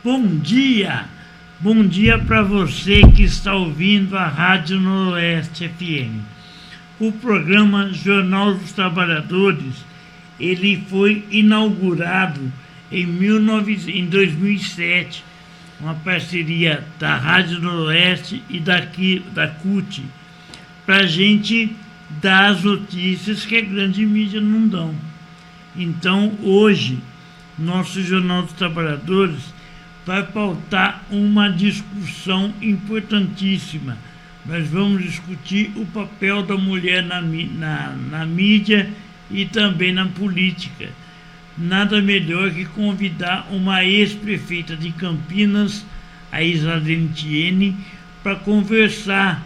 Bom dia! Bom dia para você que está ouvindo a Rádio Noroeste FM. O programa Jornal dos Trabalhadores, ele foi inaugurado em 2007, uma parceria da Rádio Noroeste e da CUT, para a gente dar as notícias que a grande mídia não dão. Então, hoje, nosso Jornal dos Trabalhadores vai pautar uma discussão importantíssima. Nós vamos discutir o papel da mulher na mídia e também na política. Nada melhor que convidar uma ex-prefeita de Campinas, a Isalene Thiene, para conversar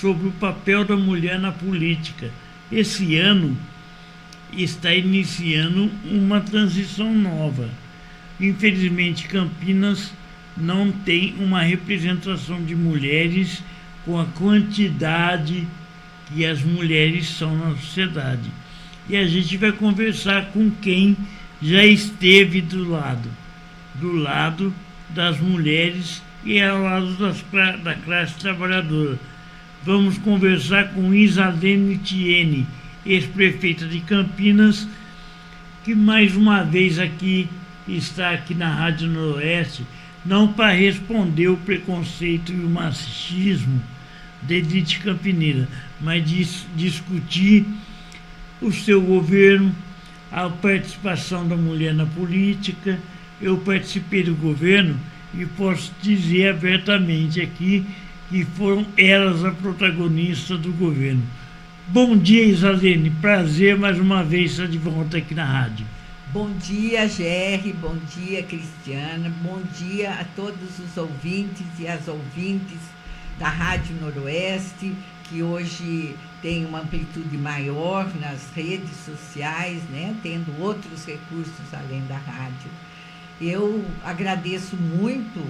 sobre o papel da mulher na política. Esse ano está iniciando uma transição nova. Infelizmente, Campinas não tem uma representação de mulheres com a quantidade que as mulheres são na sociedade. E a gente vai conversar com quem já esteve do lado das mulheres e ao lado da classe trabalhadora. Vamos conversar com Isalene Thiene, ex-prefeita de Campinas, que mais uma vez está aqui na Rádio Noroeste, não para responder o preconceito e o machismo da elite campineira, mas discutir o seu governo, a participação da mulher na política. Eu participei do governo e posso dizer abertamente aqui que foram elas a protagonista do governo. Bom dia, Isalene, prazer mais uma vez estar de volta aqui na rádio. Bom dia, Gerry, bom dia, Cristiana, bom dia a todos os ouvintes e as ouvintes da Rádio Noroeste, que hoje tem uma amplitude maior nas redes sociais, né, tendo outros recursos além da rádio. Eu agradeço muito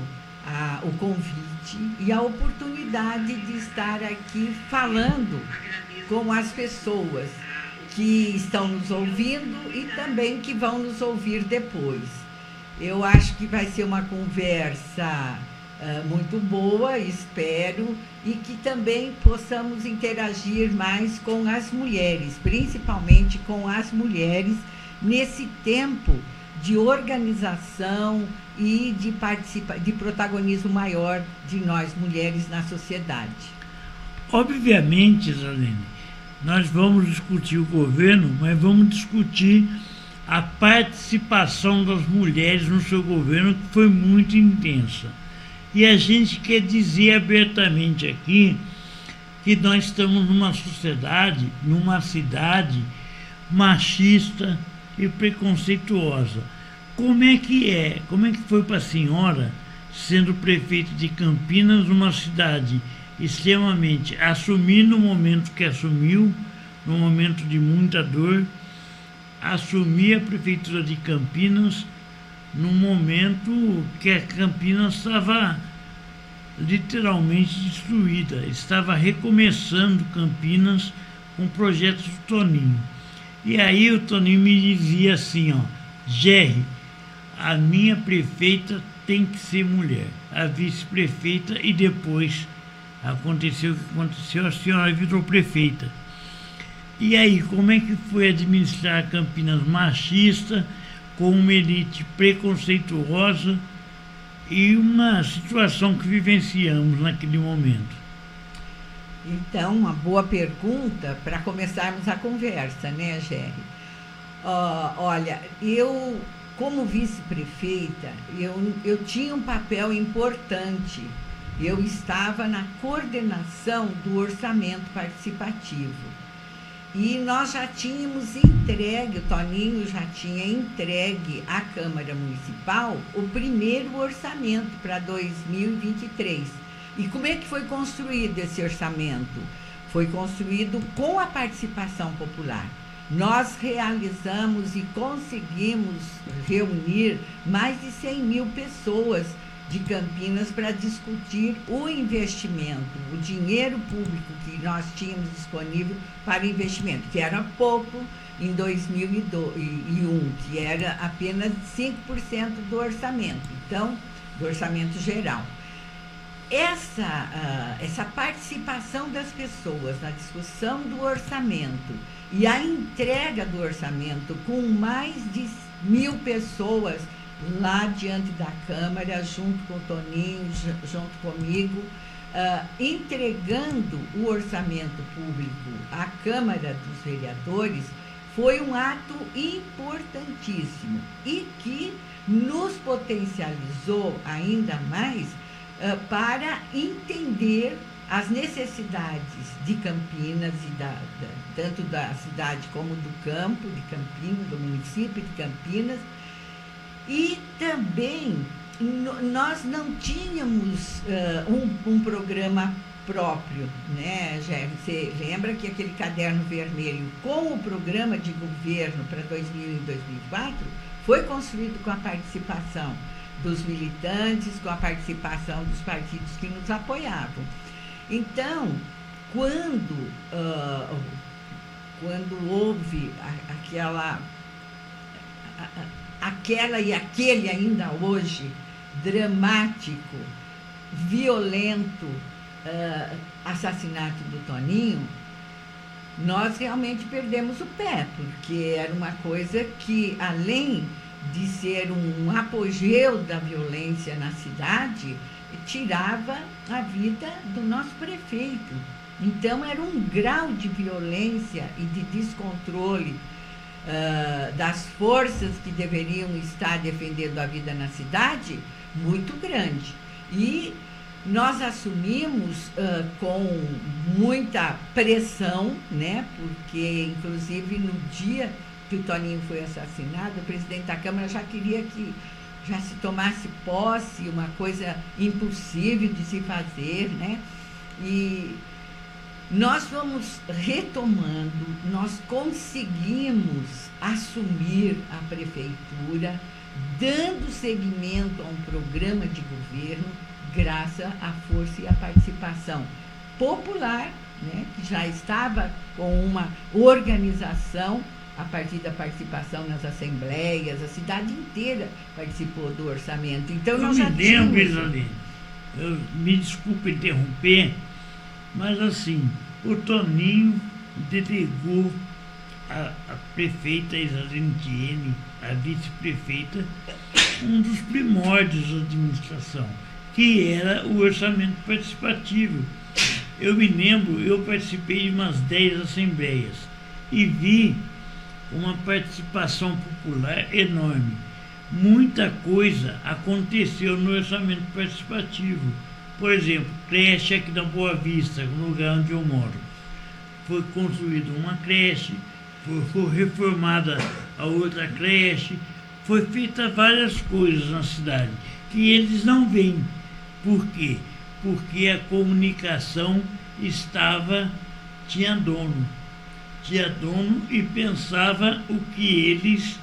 o convite e a oportunidade de estar aqui falando com as pessoas que estão nos ouvindo e também que vão nos ouvir depois. Eu acho que vai ser uma conversa muito boa, espero, e que também possamos interagir mais com as mulheres, principalmente com as mulheres, nesse tempo de organização e de protagonismo maior de nós mulheres na sociedade. Obviamente, Isalene, nós vamos discutir o governo, mas vamos discutir a participação das mulheres no seu governo, que foi muito intensa. E a gente quer dizer abertamente aqui que nós estamos numa sociedade, numa cidade machista e preconceituosa. Como é que foi para a senhora, sendo prefeita de Campinas, uma cidade extremamente, assumir no momento que assumiu, no momento de muita dor, assumir a prefeitura de Campinas no momento que a Campinas estava literalmente destruída, estava recomeçando Campinas com projetos do Toninho. E aí o Toninho me dizia assim, Gerry, a minha prefeita tem que ser mulher, a vice-prefeita, e depois aconteceu o que aconteceu, a senhora virou prefeita. E aí, como é que foi administrar Campinas machista, com uma elite preconceituosa e uma situação que vivenciamos naquele momento? Então, uma boa pergunta para começarmos a conversa, né, Gerry? Olha, eu, como vice-prefeita, eu tinha um papel importante. Eu estava na coordenação do orçamento participativo. E nós já tínhamos entregue, o Toninho já tinha entregue à Câmara Municipal o primeiro orçamento para 2023. E como é que foi construído esse orçamento? Foi construído com a participação popular. Nós realizamos e conseguimos reunir mais de 100 mil pessoas de Campinas para discutir o investimento, o dinheiro público que nós tínhamos disponível para investimento, que era pouco em 2001, que era apenas 5% do orçamento. Então, do orçamento geral. Essa participação das pessoas na discussão do orçamento e a entrega do orçamento com mais de 1.000 pessoas lá diante da Câmara, junto com o Toninho, junto comigo, entregando o orçamento público à Câmara dos Vereadores, foi um ato importantíssimo e que nos potencializou ainda mais para entender as necessidades de Campinas, tanto da cidade como do campo de Campinas, do município de Campinas. E também nós não tínhamos um programa próprio, né, Gerry? Você lembra que aquele caderno vermelho com o programa de governo para 2000 e 2004 foi construído com a participação dos militantes, com a participação dos partidos que nos apoiavam. Então, quando houve aquela e aquele ainda hoje dramático, violento assassinato do Toninho, nós realmente perdemos o pé, porque era uma coisa que, além de ser um apogeu da violência na cidade, tirava a vida do nosso prefeito. Então, era um grau de violência e de descontrole das forças que deveriam estar defendendo a vida na cidade muito grande. E nós assumimos com muita pressão, né? Porque, inclusive, no dia que o Toninho foi assassinado, o presidente da Câmara já queria que já se tomasse posse, uma coisa impossível de se fazer, né? E nós fomos retomando, nós conseguimos assumir a prefeitura, dando seguimento a um programa de governo, graças à força e à participação popular, né, que já estava com uma organização a partir da participação nas assembleias, a cidade inteira participou do orçamento. Então, nós já tínhamos... Isadine, me desculpe interromper, mas assim, o Toninho delegou a prefeita Isadine Thiene, a vice-prefeita, um dos primórdios da administração, que era o orçamento participativo. Eu me lembro, eu participei de umas 10 assembleias e vi uma participação popular enorme. Muita coisa aconteceu no orçamento participativo. Por exemplo, creche aqui na Boa Vista, no lugar onde eu moro. Foi construída uma creche, foi reformada a outra creche, foi feita várias coisas na cidade que eles não veem. Por quê? Porque a comunicação tinha dono e pensava o que eles,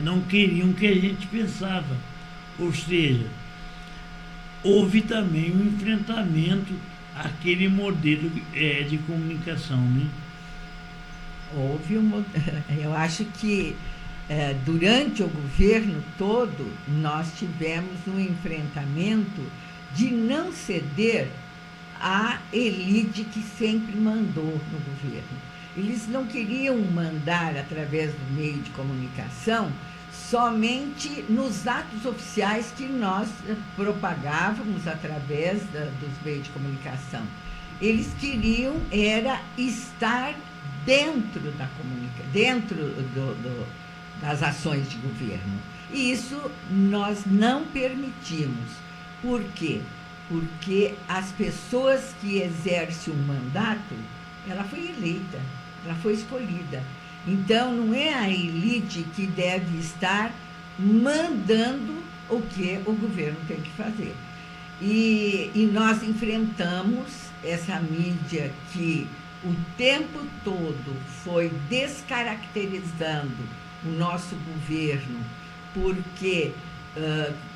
não queriam que a gente pensava. Ou seja, houve também um enfrentamento àquele modelo de comunicação, né? Eu acho que durante o governo todo nós tivemos um enfrentamento de não ceder à elite que sempre mandou no governo. Eles não queriam mandar através do meio de comunicação somente nos atos oficiais que nós propagávamos através dos meios de comunicação. Eles queriam estar dentro das ações de governo. E isso nós não permitimos. Por quê? Porque as pessoas que exercem um mandato, ela foi eleita, ela foi escolhida. Então, não é a elite que deve estar mandando o que o governo tem que fazer. E nós enfrentamos essa mídia que o tempo todo foi descaracterizando o nosso governo, porque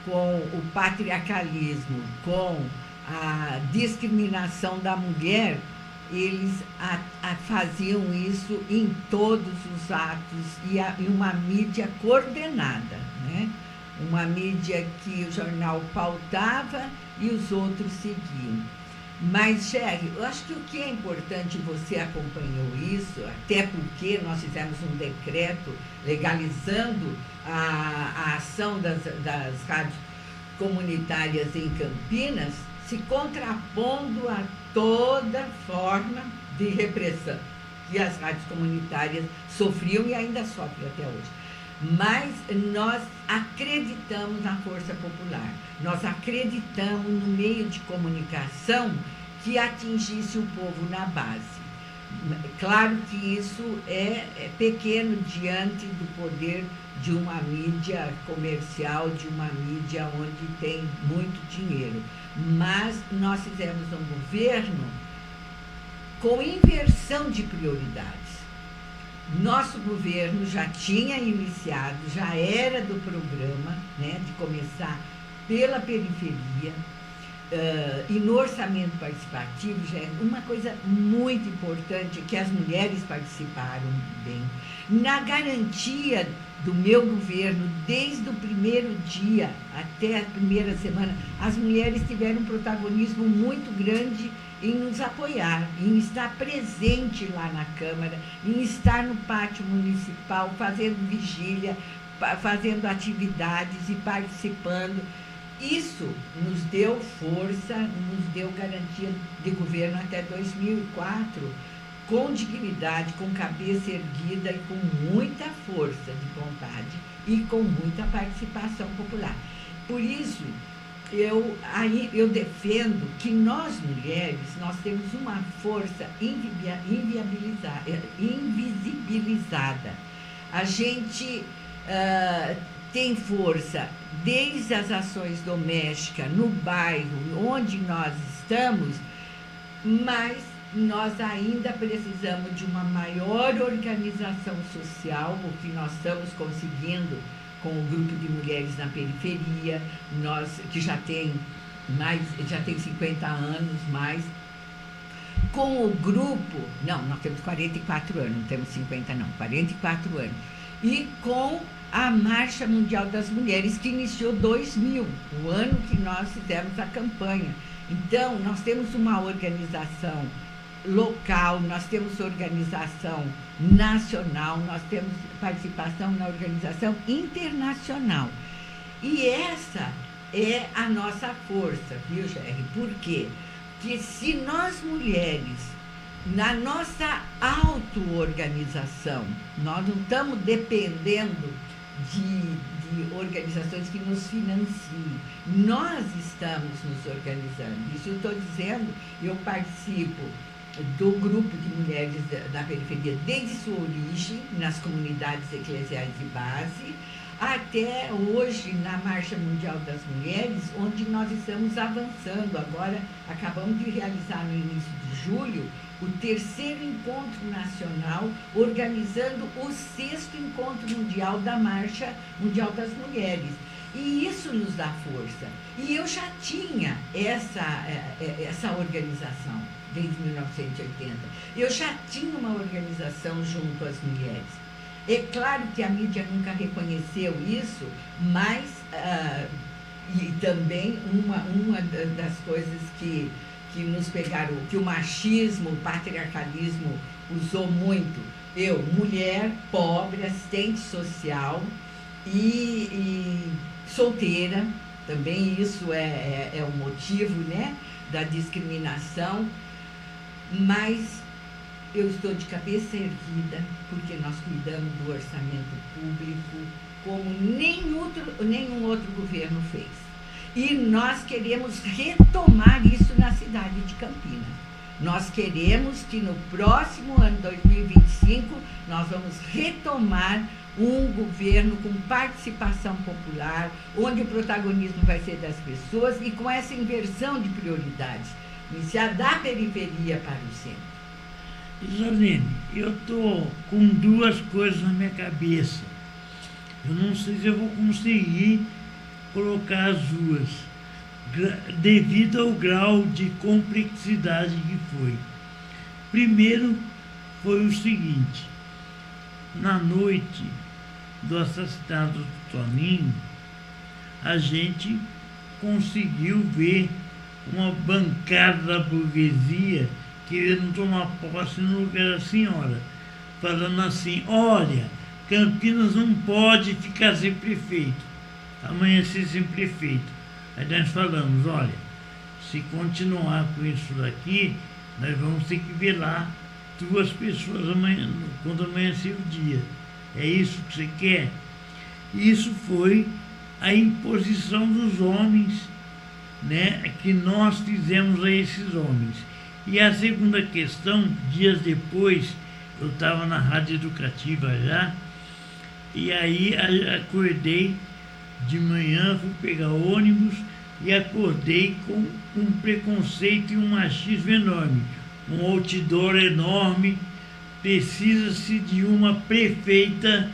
com o patriarcalismo, com a discriminação da mulher, eles faziam isso em todos os atos e uma mídia coordenada, né? uma mídia que o jornal pautava e os outros seguiam. Mas, Sherry, eu acho que o que é importante, você acompanhou isso, até porque nós fizemos um decreto legalizando a ação das rádios comunitárias em Campinas, se contrapondo a toda forma de repressão que as rádios comunitárias sofriam e ainda sofrem até hoje. Mas nós acreditamos na força popular, nós acreditamos no meio de comunicação que atingisse o povo na base. Claro que isso é pequeno diante do poder de uma mídia comercial, de uma mídia onde tem muito dinheiro. Mas nós fizemos um governo com inversão de prioridades. Nosso governo já tinha iniciado, já era do programa, né, de começar pela periferia, e no orçamento participativo, já é uma coisa muito importante, que as mulheres participaram bem. Na garantia do meu governo, desde o primeiro dia até a primeira semana, as mulheres tiveram um protagonismo muito grande em nos apoiar, em estar presente lá na Câmara, em estar no pátio municipal, fazendo vigília, fazendo atividades e participando. Isso nos deu força, nos deu garantia de governo até 2004, com dignidade, com cabeça erguida e com muita força de vontade e com muita participação popular. Por isso, eu defendo que nós, mulheres, nós temos uma força invisibilizada. A gente tem força desde as ações domésticas, no bairro, onde nós estamos, mas nós ainda precisamos de uma maior organização social, o que nós estamos conseguindo com o grupo de mulheres na periferia, nós que já tem 50 anos mais, com o grupo, não, nós temos 44 anos, não temos 50 não, 44 anos, e com a Marcha Mundial das Mulheres, que iniciou 2000, o ano que nós fizemos a campanha. Então, nós temos uma organização local, nós temos organização nacional, nós temos participação na organização internacional. E essa é a nossa força, viu, Jerry? Por quê? Porque se nós mulheres, na nossa auto-organização, nós não estamos dependendo de organizações que nos financiem, nós estamos nos organizando. Isso eu estou dizendo, eu participo do grupo de mulheres da periferia desde sua origem, nas comunidades eclesiais de base, até hoje na Marcha Mundial das Mulheres, onde nós estamos avançando. Agora, acabamos de realizar no início de julho o 3º Encontro Nacional, organizando o 6º Encontro Mundial da Marcha Mundial das Mulheres. E isso nos dá força. E eu já tinha essa organização desde 1980. Eu já tinha uma organização junto às mulheres. É claro que a mídia nunca reconheceu isso, mas e também uma das coisas que nos pegaram, que o machismo, o patriarcalismo usou muito. Eu, mulher, pobre, assistente social e solteira, também isso é um motivo, né, da discriminação, mas eu estou de cabeça erguida, porque nós cuidamos do orçamento público como nenhum outro governo fez. E nós queremos retomar isso na cidade de Campinas. Nós queremos que no próximo ano, 2025, nós vamos retomar um governo com participação popular, onde o protagonismo vai ser das pessoas e com essa inversão de prioridades, iniciar da periferia para o centro. Isolene, eu estou com duas coisas na minha cabeça. Eu não sei se eu vou conseguir colocar as duas, devido ao grau de complexidade que foi. Primeiro, foi o seguinte: na noite do assassinato do Toninho, a gente conseguiu ver uma bancada da burguesia querendo tomar posse no lugar da senhora, falando assim: olha, Campinas não pode ficar sem prefeito, amanhecer sem prefeito. Aí nós falamos: olha, se continuar com isso daqui, nós vamos ter que velar 2 pessoas amanhã, quando amanhecer o dia. É isso que você quer? Isso foi a imposição dos homens, né, que nós fizemos a esses homens. E a segunda questão, dias depois, eu estava na rádio educativa já, e aí acordei de manhã, fui pegar ônibus e acordei com um preconceito e um machismo enorme. Um outdoor enorme: precisa-se de uma prefeita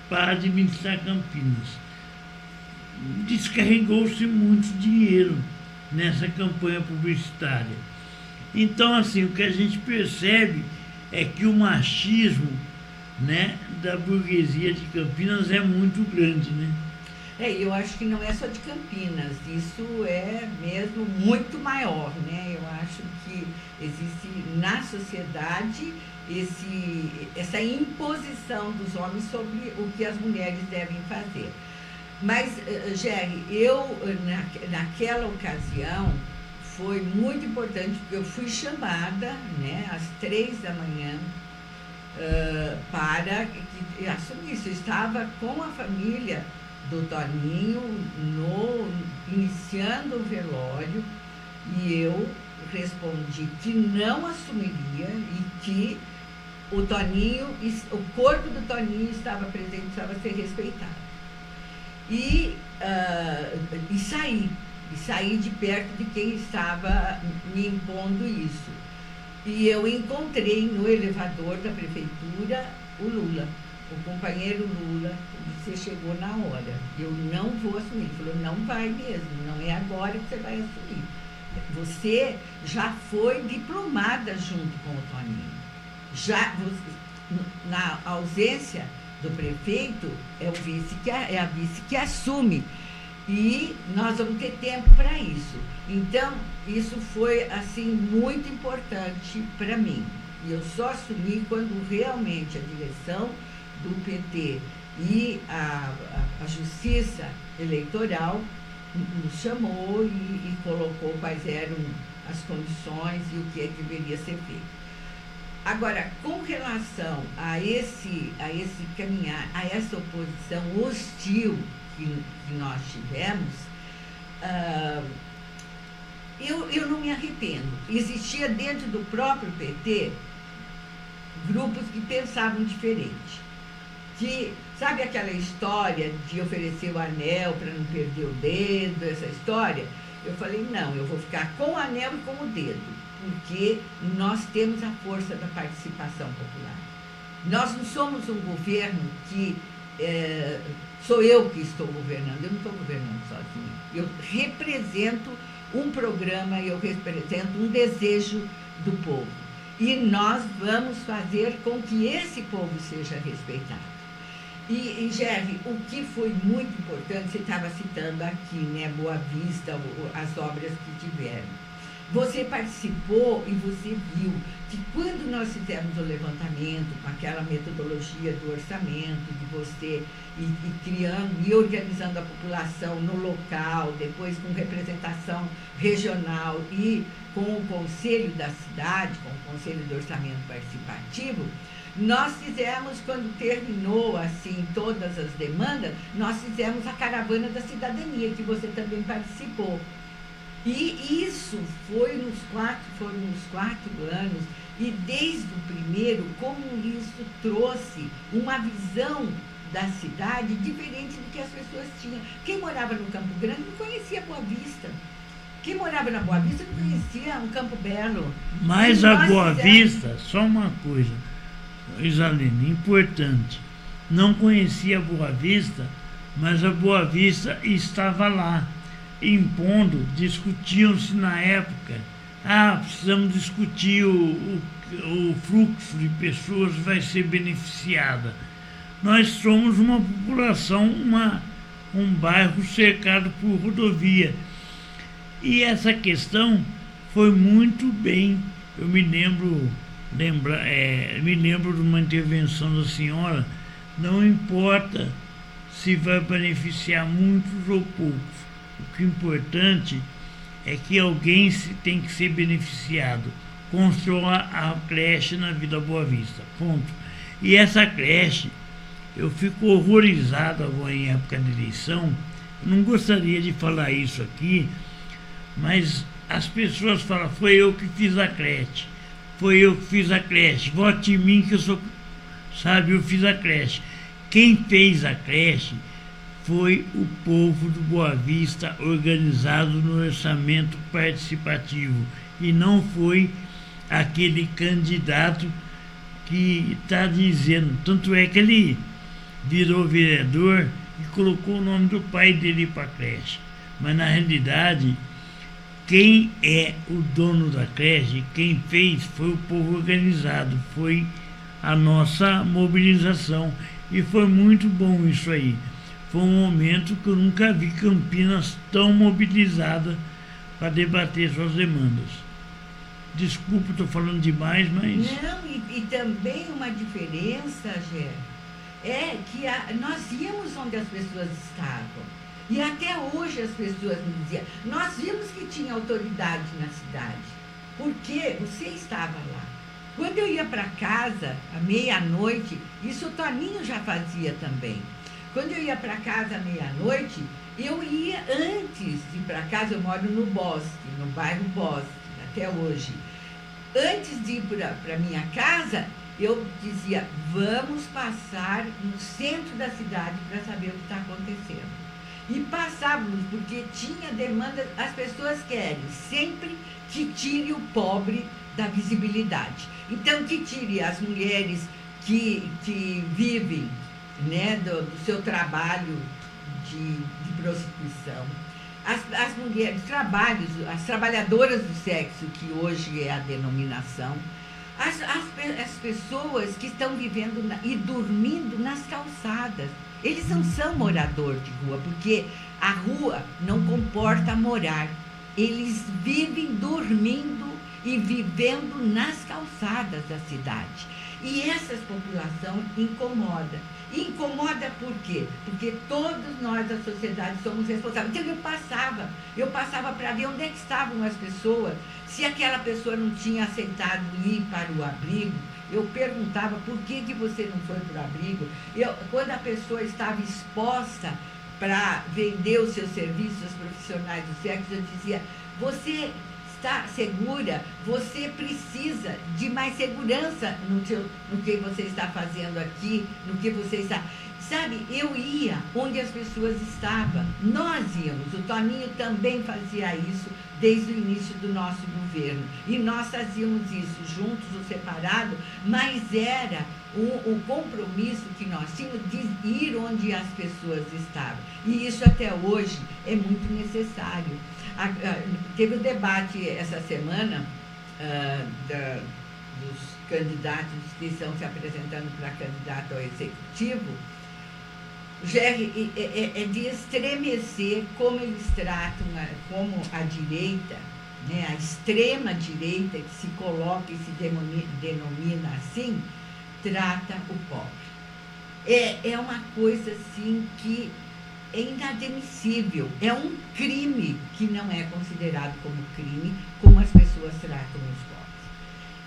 para administrar Campinas. Descarregou-se muito dinheiro nessa campanha publicitária. Então, assim, o que a gente percebe é que o machismo, né, da burguesia de Campinas é muito grande, né? Eu acho que não é só de Campinas, isso é mesmo muito maior, né? Eu acho que existe na sociedade essa imposição dos homens sobre o que as mulheres devem fazer. Mas, Jerry, naquela ocasião, foi muito importante, porque eu fui chamada, né, às 3 da manhã, para que assumisse. Eu estava com a família do Toninho iniciando o velório, e eu respondi que não assumiria e que o corpo do Toninho estava presente, precisava ser respeitado. E saí de perto de quem estava me impondo isso. E eu encontrei no elevador da prefeitura o Lula, o companheiro Lula. Você chegou na hora, eu não vou assumir. Ele falou: não vai mesmo, não é agora que você vai assumir. Você já foi diplomada junto com o Toninho. Na ausência do prefeito, é a vice que assume. E nós vamos ter tempo para isso. Então, isso foi, assim, muito importante para mim. E eu só assumi quando realmente a direção do PT e a Justiça Eleitoral nos chamou e colocou quais eram as condições e o que é que deveria ser feito. Agora, com relação a esse caminhar, a essa oposição hostil que nós tivemos, eu não me arrependo. Existia dentro do próprio PT grupos que pensavam diferente. Sabe aquela história de oferecer o anel para não perder o dedo, essa história? Eu falei: não, eu vou ficar com o anel e com o dedo, porque nós temos a força da participação popular. Nós não somos um governo que sou eu que estou governando, eu não estou governando sozinha. Eu represento um programa, eu represento um desejo do povo. E nós vamos fazer com que esse povo seja respeitado. E Jerry, o que foi muito importante, você estava citando aqui, né, Boa Vista, as obras que tiveram. Você participou e você viu que quando nós fizemos o levantamento com aquela metodologia do orçamento, de você ir criando e organizando a população no local, depois com representação regional e com o Conselho da Cidade, com o Conselho do Orçamento Participativo, nós fizemos, quando terminou assim todas as demandas, nós fizemos a Caravana da Cidadania, que você também participou. E isso foram uns 4 anos, e desde o primeiro, como isso trouxe uma visão da cidade diferente do que as pessoas tinham. Quem morava no Campo Grande não conhecia Boa Vista. Quem morava na Boa Vista não conhecia um Campo Belo. Mas a Boa Vista, só uma coisa, Isalene, importante, não conhecia a Boa Vista, mas a Boa Vista estava lá, impondo, discutiam-se na época, precisamos discutir o fluxo de pessoas vai ser beneficiada. Nós somos uma população, um bairro cercado por rodovia. E essa questão foi muito bem, eu me lembro de uma intervenção da senhora, não importa se vai beneficiar muitos ou poucos, o que é importante é que alguém tem que ser beneficiado. Construa a creche na Vila Boa Vista, ponto. E essa creche, eu fico horrorizado agora em época de eleição, eu não gostaria de falar isso aqui, mas as pessoas falam, foi eu que fiz a creche, vote em mim que eu sou, eu fiz a creche. Quem fez a creche foi o povo do Boa Vista, organizado no orçamento participativo, e não foi aquele candidato que está dizendo, tanto é que ele virou vereador e colocou o nome do pai dele para a creche, mas na realidade quem é o dono da creche, quem fez foi o povo organizado, foi a nossa mobilização, e foi muito bom isso aí. Foi um momento que eu nunca vi Campinas tão mobilizada para debater suas demandas. Desculpa, estou falando demais, mas... Não, e também uma diferença, Gé, é que nós íamos onde as pessoas estavam. E até hoje as pessoas me diziam, nós vimos que tinha autoridade na cidade, porque você estava lá. Quando eu ia para casa, à meia-noite, isso o Toninho já fazia também. Quando eu ia para casa à meia-noite, eu ia antes de ir para casa, eu moro no Bosque, no bairro Bosque, até hoje. Antes de ir para minha casa, eu dizia, vamos passar no centro da cidade para saber o que está acontecendo. E passávamos, porque tinha demanda, as pessoas querem sempre que tire o pobre da visibilidade. Então, que tire as mulheres que vivem, né, do seu trabalho de prostituição, as mulheres, as trabalhadoras do sexo, que hoje é a denominação, as pessoas que estão vivendo e dormindo nas calçadas. Eles não são morador de rua, porque a rua não comporta morar. Eles vivem dormindo e vivendo nas calçadas da cidade. E essa população incomoda. Incomoda por quê? Porque todos nós da sociedade somos responsáveis. Então eu passava para ver onde é que estavam as pessoas. Se aquela pessoa não tinha aceitado ir para o abrigo, eu perguntava por que você não foi para o abrigo. Quando a pessoa estava exposta para vender os seus serviços aos profissionais do sexo, eu dizia, você está segura, você precisa de mais segurança no que você está fazendo aqui, no que você está... Sabe, eu ia onde as pessoas estavam, nós íamos, o Toninho também fazia isso desde o início do nosso governo, e nós fazíamos isso juntos ou separado, mas era o compromisso que nós tínhamos de ir onde as pessoas estavam, e isso até hoje é muito necessário. Teve um debate essa semana dos candidatos que estão se apresentando para candidato ao executivo. É de estremecer como eles tratam, como a direita, né, a extrema-direita, que se coloca e se denomina assim, trata o pobre. É uma coisa assim que é inadmissível, é um crime que não é considerado como crime, como as pessoas tratam os pobres.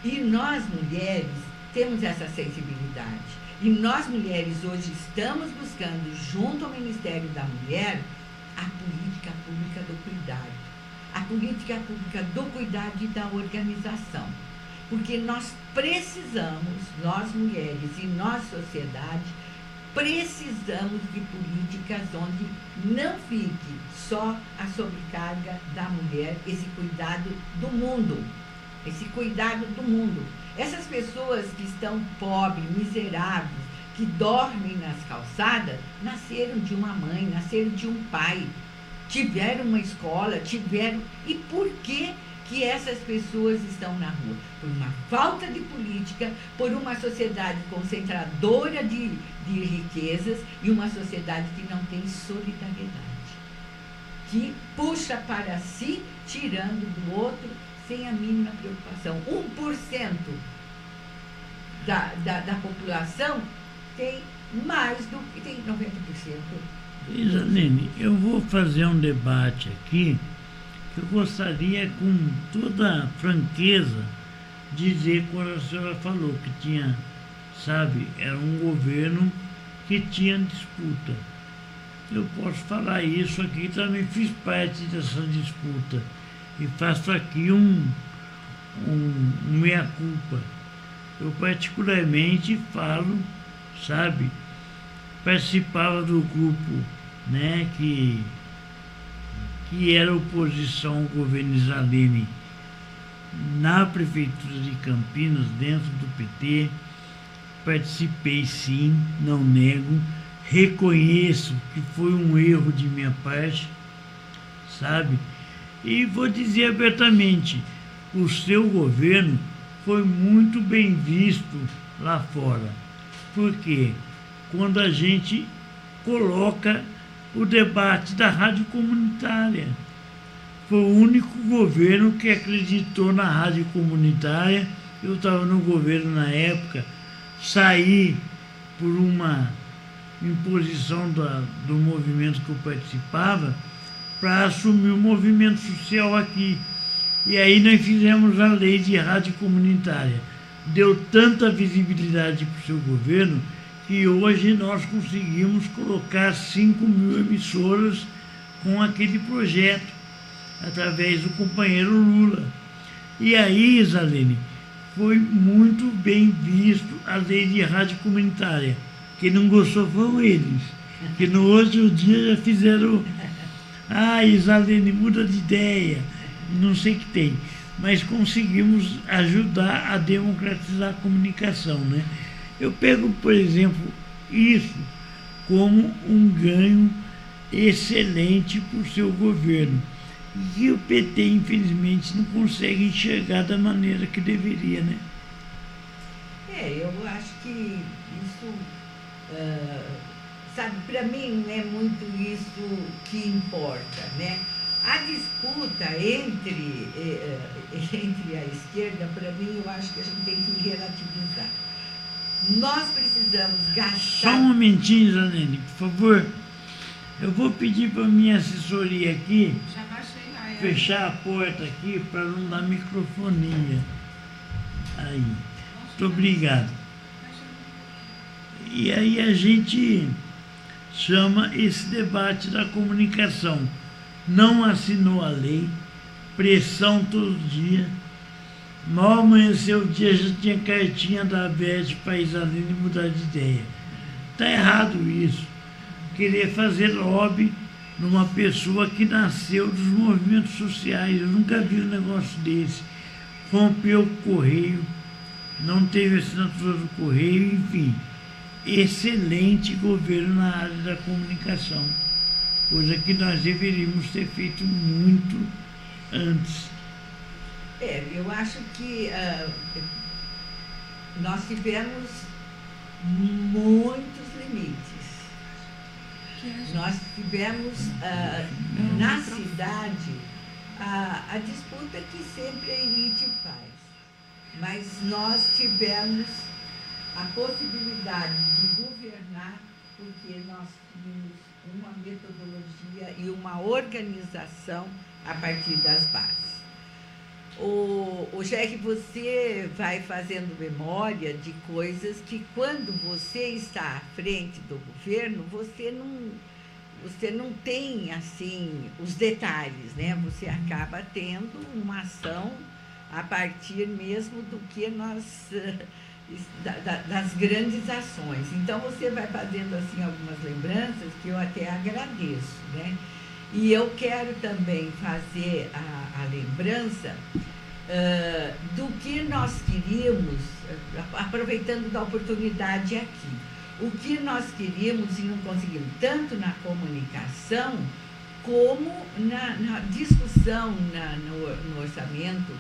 E nós, mulheres, temos essa sensibilidade. E nós, mulheres, hoje estamos buscando, junto ao Ministério da Mulher, a política pública do cuidado. A política pública do cuidado e da organização. Porque nós precisamos, nós mulheres e nós sociedade, precisamos de políticas onde não fique só a sobrecarga da mulher, esse cuidado do mundo. Esse cuidado do mundo. Essas pessoas que estão pobres, miseráveis, que dormem nas calçadas, nasceram de uma mãe, nasceram de um pai, tiveram uma escola, tiveram... E por que que essas pessoas estão na rua? Por uma falta de política, por uma sociedade concentradora de riquezas e uma sociedade que não tem solidariedade, que puxa para si, tirando do outro, sem a mínima preocupação. 1% da população tem mais do que tem 90%. Isalene, eu vou fazer um debate aqui que eu gostaria, com toda franqueza, dizer quando a senhora falou que tinha, sabe, era um governo que tinha disputa. Eu posso falar isso aqui, também fiz parte dessa disputa e faço aqui um meia-culpa. Eu particularmente falo, sabe, participava do grupo, né, que era oposição ao governo Isalene na prefeitura de Campinas, dentro do PT. Participei sim, não nego, reconheço que foi um erro de minha parte, sabe? E vou dizer abertamente, o seu governo foi muito bem visto lá fora. Por quê? Quando a gente coloca o debate da rádio comunitária. Foi o único governo que acreditou na rádio comunitária. Eu estava no governo na época, saí por uma imposição do movimento que eu participava para assumir o movimento social aqui. E aí nós fizemos a lei de rádio comunitária. Deu tanta visibilidade para o seu governo que hoje nós conseguimos colocar 5.000 emissoras com aquele projeto, através do companheiro Lula. E aí, Isalene, foi muito bem visto a lei de rádio comunitária. Quem não gostou foram eles, que no outro dia já fizeram, Isalene, muda de ideia, não sei o que tem. Mas conseguimos ajudar a democratizar a comunicação, né? Eu pego, por exemplo, isso como um ganho excelente para o seu governo, e o PT, infelizmente, não consegue enxergar da maneira que deveria, né? Eu acho que isso, sabe, para mim não é muito isso que importa, né? A disputa entre a esquerda, para mim, eu acho que a gente tem que relativizar. Nós precisamos gastar... Só um momentinho, Isalene, por favor. Eu vou pedir para a minha assessoria aqui fechar a porta aqui para não dar microfonia. Aí. Muito obrigado. E aí a gente chama esse debate da comunicação. Não assinou a lei, pressão todo dia. Mal amanheceu o dia, já tinha cartinha da ABET para a Isalene mudar de ideia. Está errado isso. Querer fazer lobby numa pessoa que nasceu dos movimentos sociais. Eu nunca vi um negócio desse. Rompeu o correio, não teve assinatura do correio, enfim. Excelente governo na área da comunicação. Coisa que nós deveríamos ter feito muito antes. Eu acho que nós tivemos muitos limites. Nós tivemos na cidade a disputa que sempre a elite faz, mas nós tivemos a possibilidade de governar porque nós tínhamos uma metodologia e uma organização a partir das bases. O Jair, você vai fazendo memória de coisas que, quando você está à frente do governo, você não tem, assim, os detalhes, né? Você acaba tendo uma ação a partir mesmo do que das grandes ações. Então, você vai fazendo, assim, algumas lembranças que eu até agradeço, né? E eu quero também fazer a lembrança do que nós queríamos, aproveitando da oportunidade aqui, o que nós queríamos e não conseguimos, tanto na comunicação como na discussão no orçamento,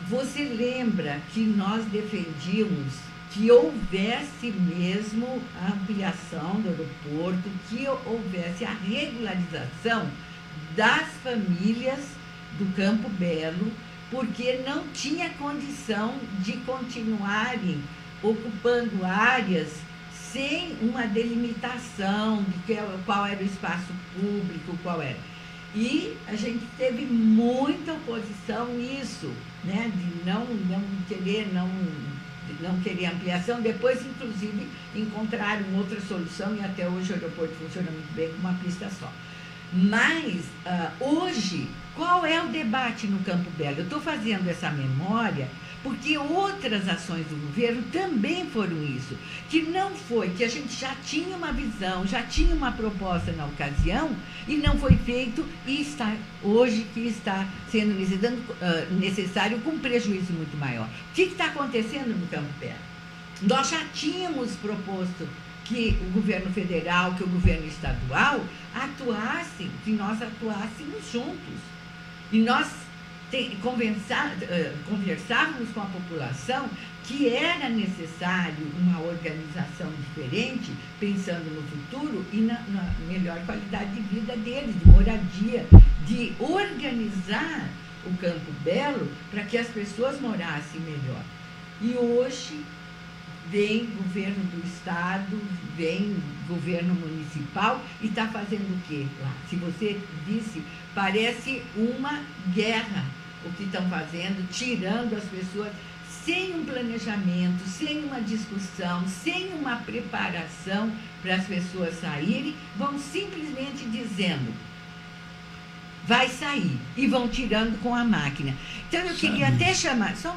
você lembra que nós defendíamos que houvesse mesmo a ampliação do aeroporto, que houvesse a regularização das famílias do Campo Belo, porque não tinha condição de continuarem ocupando áreas sem uma delimitação de qual era o espaço público, qual era. E a gente teve muita oposição nisso, né? De não querer ampliação. Depois, inclusive, encontraram outra solução e até hoje o aeroporto funciona muito bem com uma pista só. Mas, hoje, qual é o debate no Campo Belo? Eu estou fazendo essa memória porque outras ações do governo também foram isso, que não foi, que a gente já tinha uma visão, já tinha uma proposta na ocasião e não foi feito e está hoje que está sendo necessário com prejuízo muito maior. O que está acontecendo no Campo Belo? Nós já tínhamos proposto que o governo federal, que o governo estadual atuassem, que nós atuássemos juntos. E nós conversávamos com a população que era necessário uma organização diferente, pensando no futuro e na melhor qualidade de vida deles, de moradia, de organizar o Campo Belo para que as pessoas morassem melhor. E hoje vem governo do estado, vem governo municipal e está fazendo o quê lá? Se você disse, parece uma guerra o que estão fazendo, tirando as pessoas sem um planejamento, sem uma discussão, sem uma preparação para as pessoas saírem, vão simplesmente dizendo, vai sair, e vão tirando com a máquina. Então, eu queria até chamar, só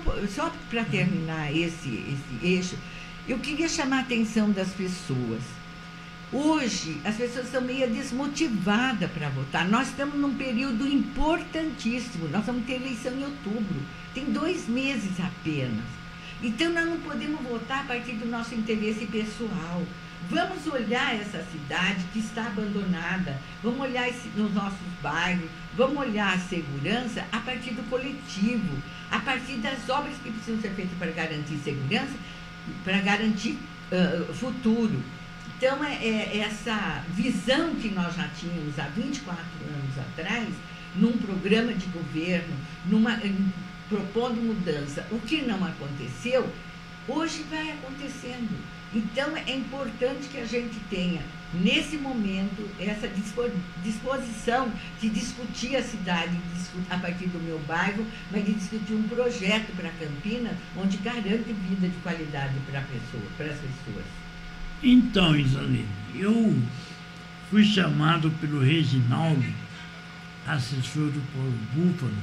para terminar esse eixo, eu queria chamar a atenção das pessoas. Hoje, as pessoas estão meio desmotivadas para votar. Nós estamos num período importantíssimo. Nós vamos ter eleição em outubro. Tem 2 meses apenas. Então, nós não podemos votar a partir do nosso interesse pessoal. Vamos olhar essa cidade que está abandonada. Vamos olhar nos nossos bairros. Vamos olhar a segurança a partir do coletivo. A partir das obras que precisam ser feitas para garantir segurança, para garantir futuro. Então, essa visão que nós já tínhamos há 24 anos atrás, num programa de governo, propondo mudança, o que não aconteceu, hoje vai acontecendo. Então, é importante que a gente tenha, nesse momento, essa disposição de discutir a cidade, a partir do meu bairro, mas de discutir um projeto para Campinas, onde garante vida de qualidade para as pessoas. Então, Isalene, eu fui chamado pelo Reginaldo, assessor do Paulo Búfalo,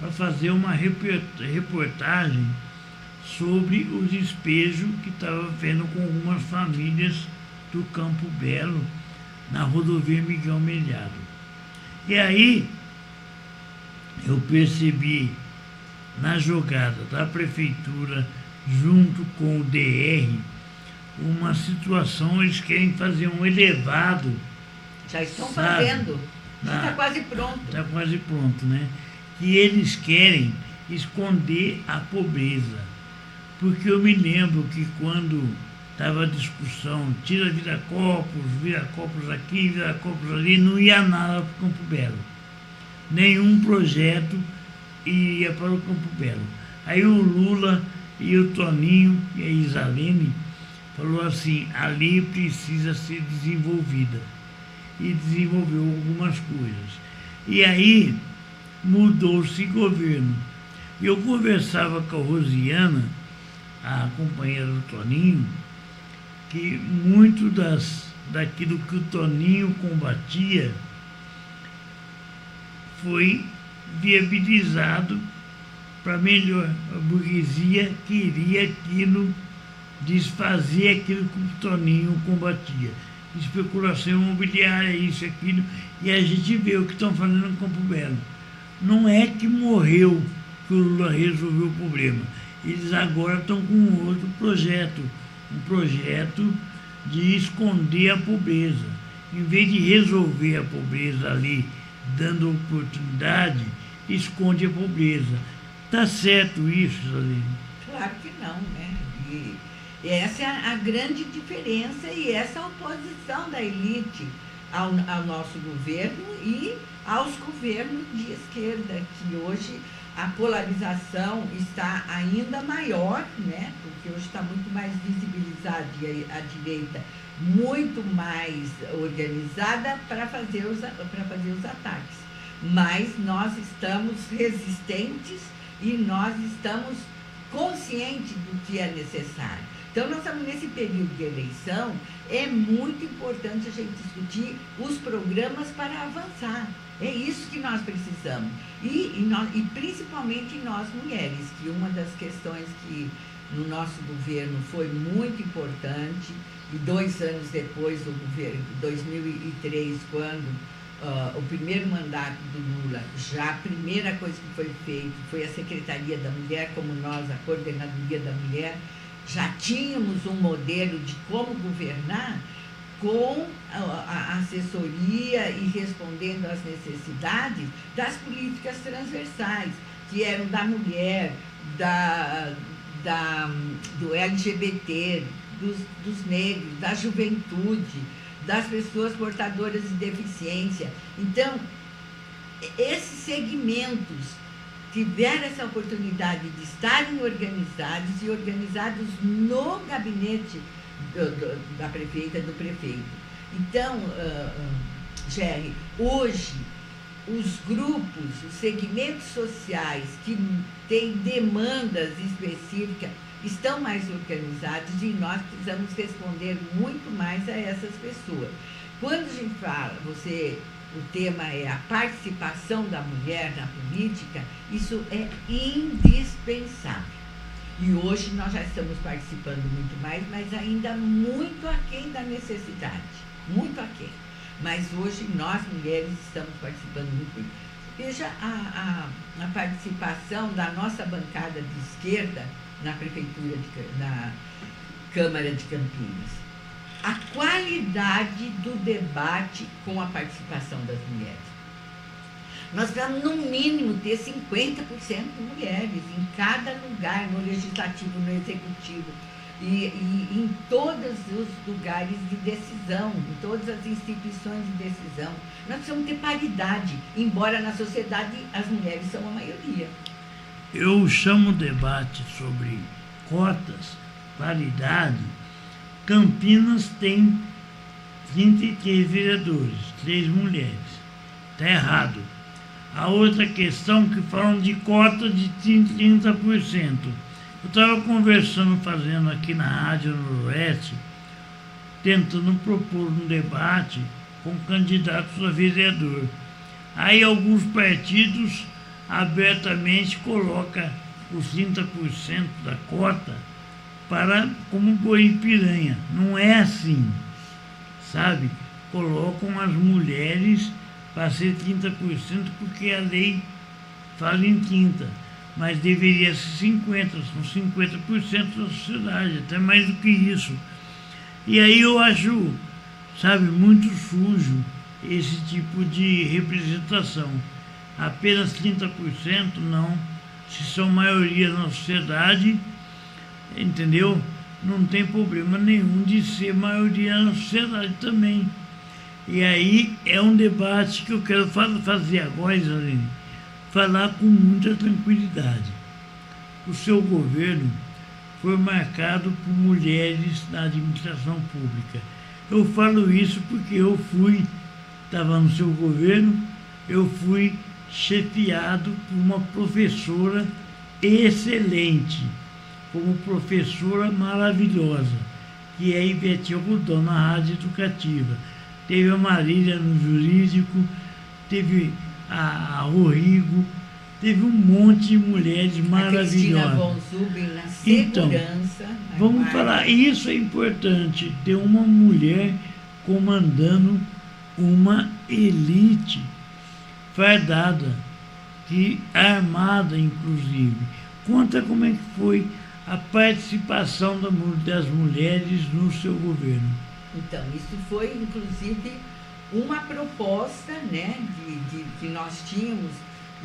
para fazer uma reportagem sobre o despejo que estava vendo com algumas famílias do Campo Belo, na rodovia Miguel Melhado. E aí, eu percebi na jogada da prefeitura, junto com o DR, uma situação, eles querem fazer um elevado. Já estão fazendo, já está quase pronto. Está quase pronto, né? Que eles querem esconder a pobreza. Porque eu me lembro que quando estava a discussão, tira Viracopos aqui, Viracopos ali, não ia nada para o Campo Belo. Nenhum projeto ia para o Campo Belo. Aí o Lula e o Toninho e a Isalene falou assim, ali precisa ser desenvolvida. E desenvolveu algumas coisas. E aí mudou-se governo. Eu conversava com a Rosiana, a companheira do Toninho, que muito daquilo que o Toninho combatia foi viabilizado para melhor. A burguesia queria aquilo, desfazer aquilo que o Toninho combatia. Especulação imobiliária, isso, aquilo, e a gente vê o que estão fazendo no Campo Belo. Não é que morreu que o Lula resolveu o problema. Eles agora estão com um outro projeto, um projeto de esconder a pobreza. em vez de resolver a pobreza ali, dando oportunidade, esconde a pobreza. Está certo isso, Aline? Claro que não, né? E essa é a grande diferença e essa é a oposição da elite ao nosso governo e aos governos de esquerda, que hoje a polarização está ainda maior, né? Porque hoje está muito mais visibilizada e a direita muito mais organizada para fazer os ataques. Mas nós estamos resistentes e nós estamos conscientes do que é necessário. Então, nós estamos nesse período de eleição, é muito importante a gente discutir os programas para avançar. É isso que nós precisamos. E principalmente nós mulheres, que uma das questões que no nosso governo foi muito importante, e 2 anos depois do governo, 2003, quando o primeiro mandato do Lula, já a primeira coisa que foi feita foi a Secretaria da Mulher, como nós, a Coordenadoria da Mulher, já tínhamos um modelo de como governar com a assessoria e respondendo às necessidades das políticas transversais, que eram da mulher, do LGBT, dos negros, da juventude, das pessoas portadoras de deficiência. Então, esses segmentos tiveram essa oportunidade de estarem organizados e organizados no gabinete da prefeita, do prefeito. Então, Jerry, hoje, os grupos, os segmentos sociais que têm demandas específicas estão mais organizados e nós precisamos responder muito mais a essas pessoas. Quando a gente fala, o tema é a participação da mulher na política, isso é indispensável. E hoje nós já estamos participando muito mais, mas ainda muito aquém da necessidade, muito aquém. Mas hoje nós, mulheres, estamos participando muito. Veja a participação da nossa bancada de esquerda na prefeitura, na Câmara de Campinas. A qualidade do debate com a participação das mulheres. Nós vamos, no mínimo, ter 50% de mulheres em cada lugar, no legislativo, no executivo, e em todos os lugares de decisão, em todas as instituições de decisão. Nós precisamos ter paridade, embora na sociedade as mulheres são a maioria. Eu chamo o debate sobre cotas, paridade. Campinas tem 33 vereadores, 3 mulheres. Está errado. A outra questão que falam de cota de 30%. Eu estava conversando, fazendo aqui na Rádio Noroeste, tentando propor um debate com candidatos a vereador. Aí alguns partidos abertamente colocam os 30% da cota como boi e piranha. Não é assim, sabe? Colocam as mulheres para ser 30% porque a lei fala em 30%, mas deveria ser 50%, são 50% da sociedade, até mais do que isso. E aí eu acho, sabe, muito sujo esse tipo de representação. Apenas 30% não, se são maioria na sociedade, entendeu? Não tem problema nenhum de ser maioria na sociedade também. E aí é um debate que eu quero fazer agora, Isalene, falar com muita tranquilidade. O seu governo foi marcado por mulheres na administração pública. Eu falo isso porque eu estava no seu governo, eu fui chefiado por uma professora excelente, como professora maravilhosa, que é a Ivete Algodão, na Rádio Educativa. Teve a Marília no jurídico, teve a Rodrigo, teve um monte de mulheres maravilhosas. Cristina von Zuben na segurança. Então, vamos falar, isso é importante, ter uma mulher comandando uma elite fardada, armada inclusive. Conta como é que foi a participação das mulheres no seu governo. Então, isso foi, inclusive, uma proposta, né, que nós tínhamos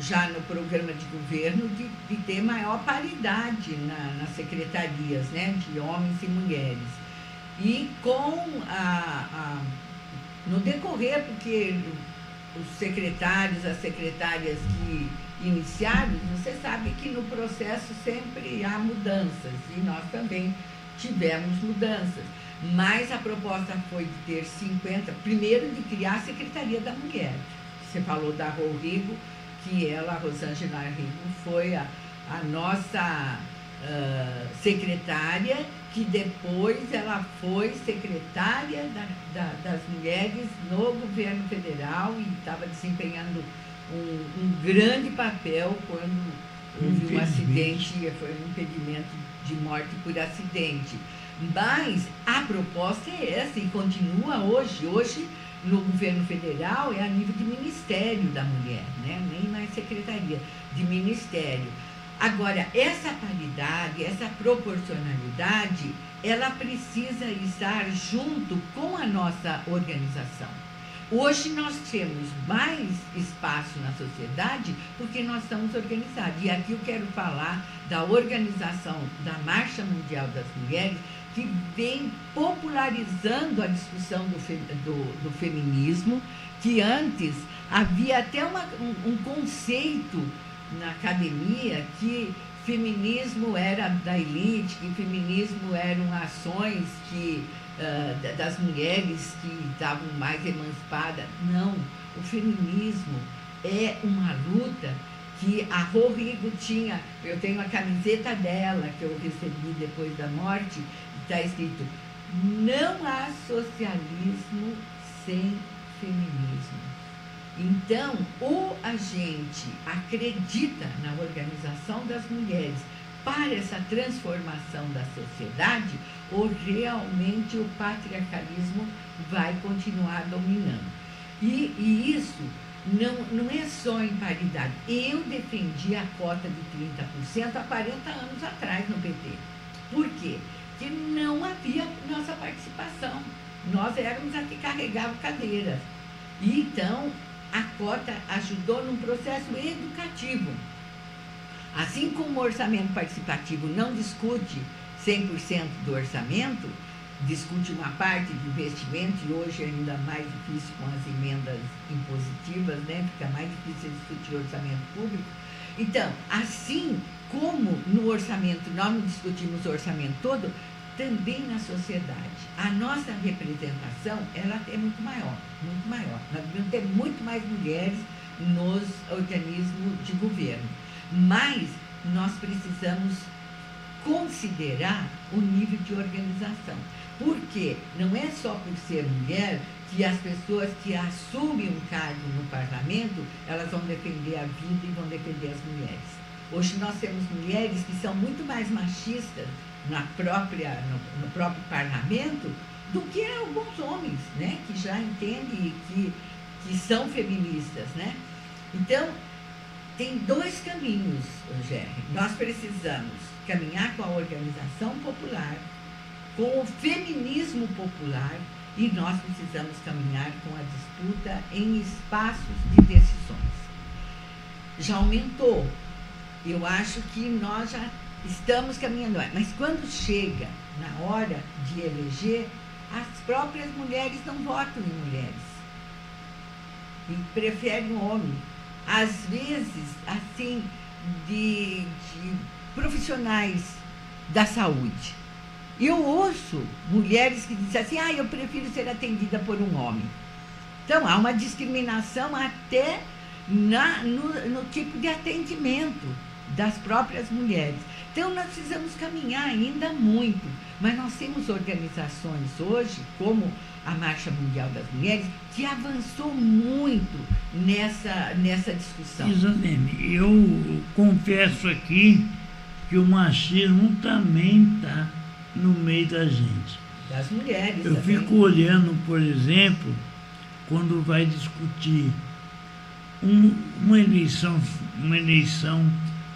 já no programa de governo de ter maior paridade nas secretarias, né, de homens e mulheres. E no decorrer, porque os secretários, as secretárias que iniciaram, você sabe que no processo sempre há mudanças, e nós também tivemos mudanças. Mas a proposta foi de ter 50, primeiro de criar a Secretaria da Mulher. Você falou da Rodrigo, que ela, a Rosângela Rigo, foi a nossa secretária, que depois ela foi secretária das mulheres no governo federal e estava desempenhando um grande papel quando houve um acidente, foi um impedimento de morte por acidente. Mas a proposta é essa e continua hoje. Hoje, no governo federal, é a nível de Ministério da Mulher, né? Nem mais secretaria, de Ministério. Agora, essa paridade, essa proporcionalidade, ela precisa estar junto com a nossa organização. Hoje nós temos mais espaço na sociedade porque nós estamos organizados. E aqui eu quero falar da organização da Marcha Mundial das Mulheres, que vem popularizando a discussão do feminismo, que antes havia até um conceito na academia que feminismo era da elite, que feminismo eram ações das mulheres que estavam mais emancipadas. Não, o feminismo é uma luta que a Rodrigo tinha. Eu tenho a camiseta dela, que eu recebi depois da morte, está escrito: não há socialismo sem feminismo. Então, ou a gente acredita na organização das mulheres para essa transformação da sociedade, ou realmente o patriarcalismo vai continuar dominando. E isso não é só em paridade. Eu defendi a cota de 30% há 40 anos atrás no PT. Por quê? Porque não havia nossa participação. Nós éramos a que carregava cadeiras. E então, a cota ajudou num processo educativo. Assim como o orçamento participativo não discute 100% do orçamento, discute uma parte de investimento, e hoje é ainda mais difícil com as emendas impositivas, né? Fica mais difícil discutir orçamento público. Então, assim como no orçamento nós não discutimos o orçamento todo, também na sociedade. A nossa representação, ela é muito maior, muito maior. Nós devemos ter muito mais mulheres nos organismos de governo. Mas nós precisamos considerar o nível de organização. Porque não é só por ser mulher que as pessoas que assumem um cargo no parlamento, elas vão defender a vida e vão defender as mulheres. Hoje nós temos mulheres que são muito mais machistas no próprio parlamento do que alguns homens, né, que já entendem que são feministas, né? Então, tem dois caminhos, Gerry. Nós precisamos caminhar com a organização popular, com o feminismo popular, e nós precisamos caminhar com a disputa em espaços de decisões. Já aumentou. Eu acho que nós já estamos caminhando. Mas quando chega na hora de eleger, as próprias mulheres não votam em mulheres. E preferem um homem. Às vezes, assim, de profissionais da saúde. Eu ouço mulheres que dizem assim: eu prefiro ser atendida por um homem. Então, há uma discriminação até no tipo de atendimento das próprias mulheres. Então, nós precisamos caminhar ainda muito, mas nós temos organizações hoje, como a Marcha Mundial das Mulheres, que avançou muito nessa discussão. Isaneme, eu confesso aqui que o machismo também está no meio da gente. Das mulheres. Eu também. fico olhando, por exemplo, quando vai discutir uma eleição,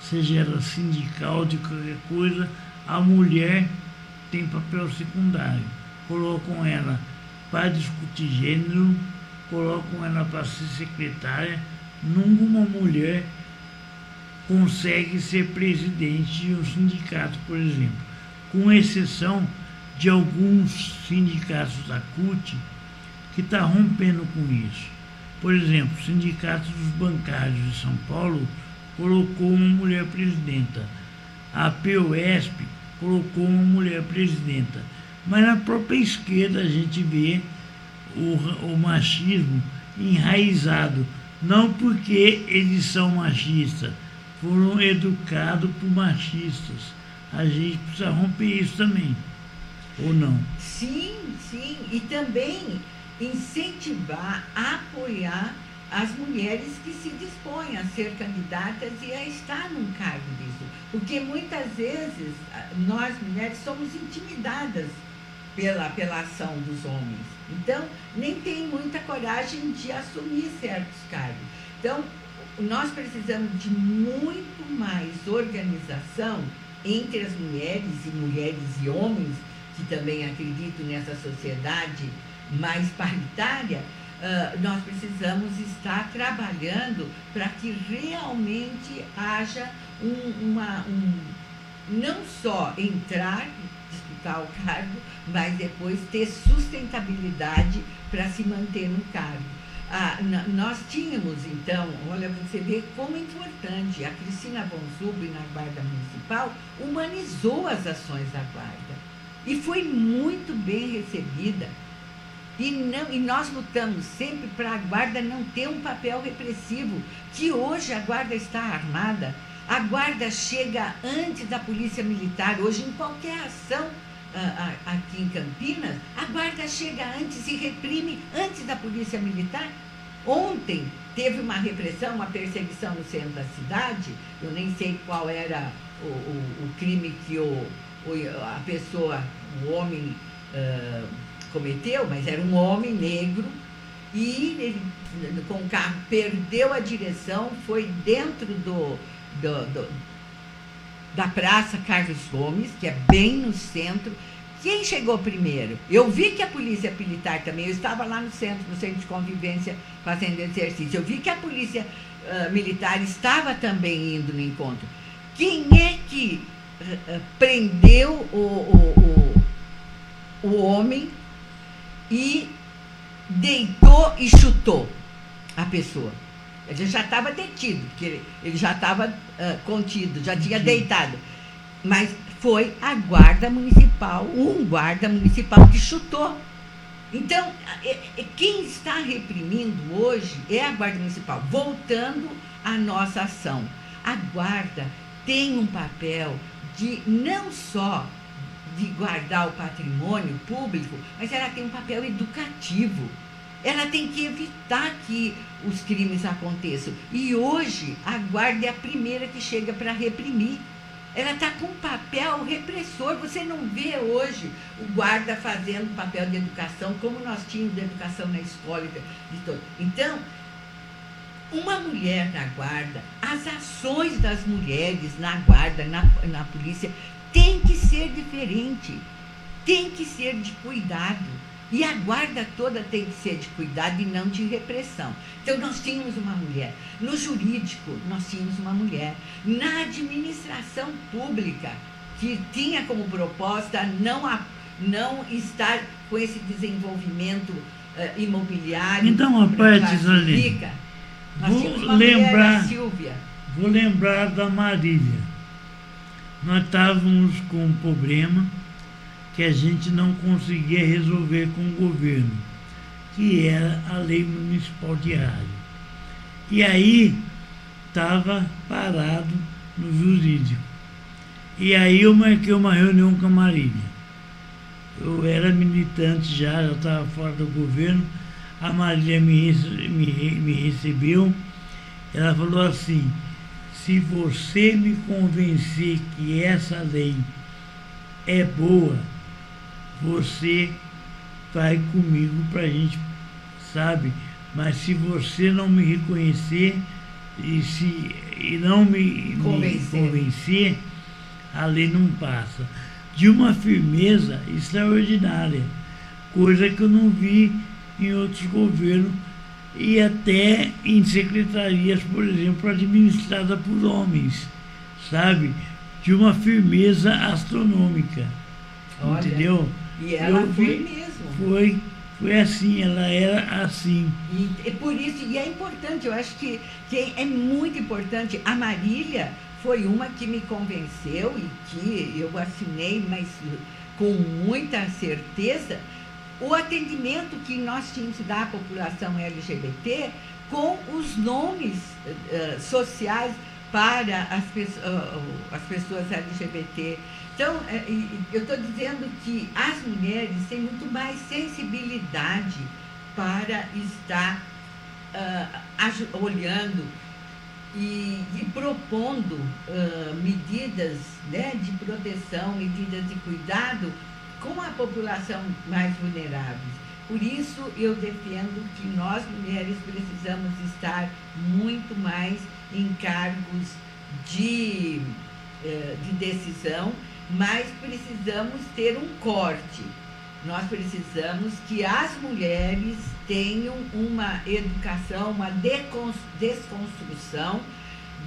seja ela sindical, de qualquer coisa, a mulher tem papel secundário. Colocam ela para discutir gênero, colocam ela para ser secretária. Nunca uma mulher consegue ser presidente de um sindicato, por exemplo, com exceção de alguns sindicatos da CUT que está rompendo com isso. Por exemplo, o Sindicato dos Bancários de São Paulo colocou uma mulher presidenta. A POSP colocou uma mulher presidenta. Mas na própria esquerda a gente vê o machismo enraizado. Não porque eles são machistas, foram educados por machistas. A gente precisa romper isso também, ou não? Sim, sim. E também incentivar, apoiar as mulheres que se dispõem a ser candidatas e a estar num cargo disso. Porque muitas vezes nós mulheres somos intimidadas pela ação dos homens. Então, nem tem muita coragem de assumir certos cargos. Então, nós precisamos de muito mais organização entre as mulheres e homens, que também acreditam nessa sociedade mais paritária. Nós precisamos estar trabalhando para que realmente haja não só entrar, disputar o cargo, mas depois ter sustentabilidade para se manter no cargo. Nós tínhamos, então, olha, você vê como é importante, a Cristina Von Zubin, na Guarda Municipal, humanizou as ações da Guarda e foi muito bem recebida. E nós lutamos sempre para a Guarda não ter um papel repressivo, que hoje a Guarda está armada, a Guarda chega antes da Polícia Militar, hoje em qualquer ação aqui em Campinas, a Guarda chega antes e reprime antes da Polícia Militar. Ontem teve uma repressão, uma perseguição no centro da cidade, eu nem sei qual era o crime que a pessoa, o homem cometeu, mas era um homem negro e ele, com o carro, perdeu a direção, foi dentro da Praça Carlos Gomes, que é bem no centro. Quem chegou primeiro? Eu vi que a Polícia Militar também, eu estava lá no centro de convivência, fazendo exercício, eu vi que a Polícia Militar estava também indo no encontro. Quem é que prendeu o homem e deitou e chutou a pessoa? Ele já estava detido, porque ele já estava contido, já tinha deitado. Mas foi a Guarda Municipal, um guarda municipal que chutou. Então, quem está reprimindo hoje é a Guarda Municipal. Voltando à nossa ação, a Guarda tem um papel de não só de guardar o patrimônio público, mas ela tem um papel educativo. Ela tem que evitar que os crimes aconteçam. E hoje, a Guarda é a primeira que chega para reprimir. Ela está com papel repressor. Você não vê hoje o guarda fazendo papel de educação, como nós tínhamos de educação na escola. Então, uma mulher na Guarda, as ações das mulheres na Guarda, na polícia, tem que ser diferente, tem que ser de cuidado. E a Guarda toda tem que ser de cuidado e não de repressão. Então, nós tínhamos uma mulher. No jurídico, nós tínhamos uma mulher. Na administração pública, que tinha como proposta não estar com esse desenvolvimento imobiliário. Então, a parte, Zane, vou lembrar da Marília. Nós estávamos com um problema que a gente não conseguia resolver com o governo, que era a lei municipal de rádio. E aí estava parado no jurídico. E aí eu marquei uma reunião com a Marília. Eu era militante já estava fora do governo. A Marília me recebeu. Ela falou assim: se você me convencer que essa lei é boa, você vai comigo para a gente, sabe? Mas se você não me reconhecer e não me convencer, a lei não passa. De uma firmeza extraordinária, coisa que eu não vi em outros governos e até em secretarias, por exemplo, administradas por homens, sabe? De uma firmeza astronômica, Olha, entendeu? E ela Eu foi vi- mesmo. Foi assim, ela era assim. E por isso, e é importante, eu acho que é muito importante. A Marília foi uma que me convenceu e que eu assinei, mas com muita certeza, o atendimento que nós tínhamos da população LGBT com os nomes sociais para as pessoas LGBT. Então, eu estou dizendo que as mulheres têm muito mais sensibilidade para estar olhando e propondo medidas, né, de proteção, medidas de cuidado com a população mais vulnerável. Por isso, eu defendo que nós, mulheres, precisamos estar muito mais em cargos de decisão, mas precisamos ter um corte. Nós precisamos que as mulheres tenham uma educação, uma desconstrução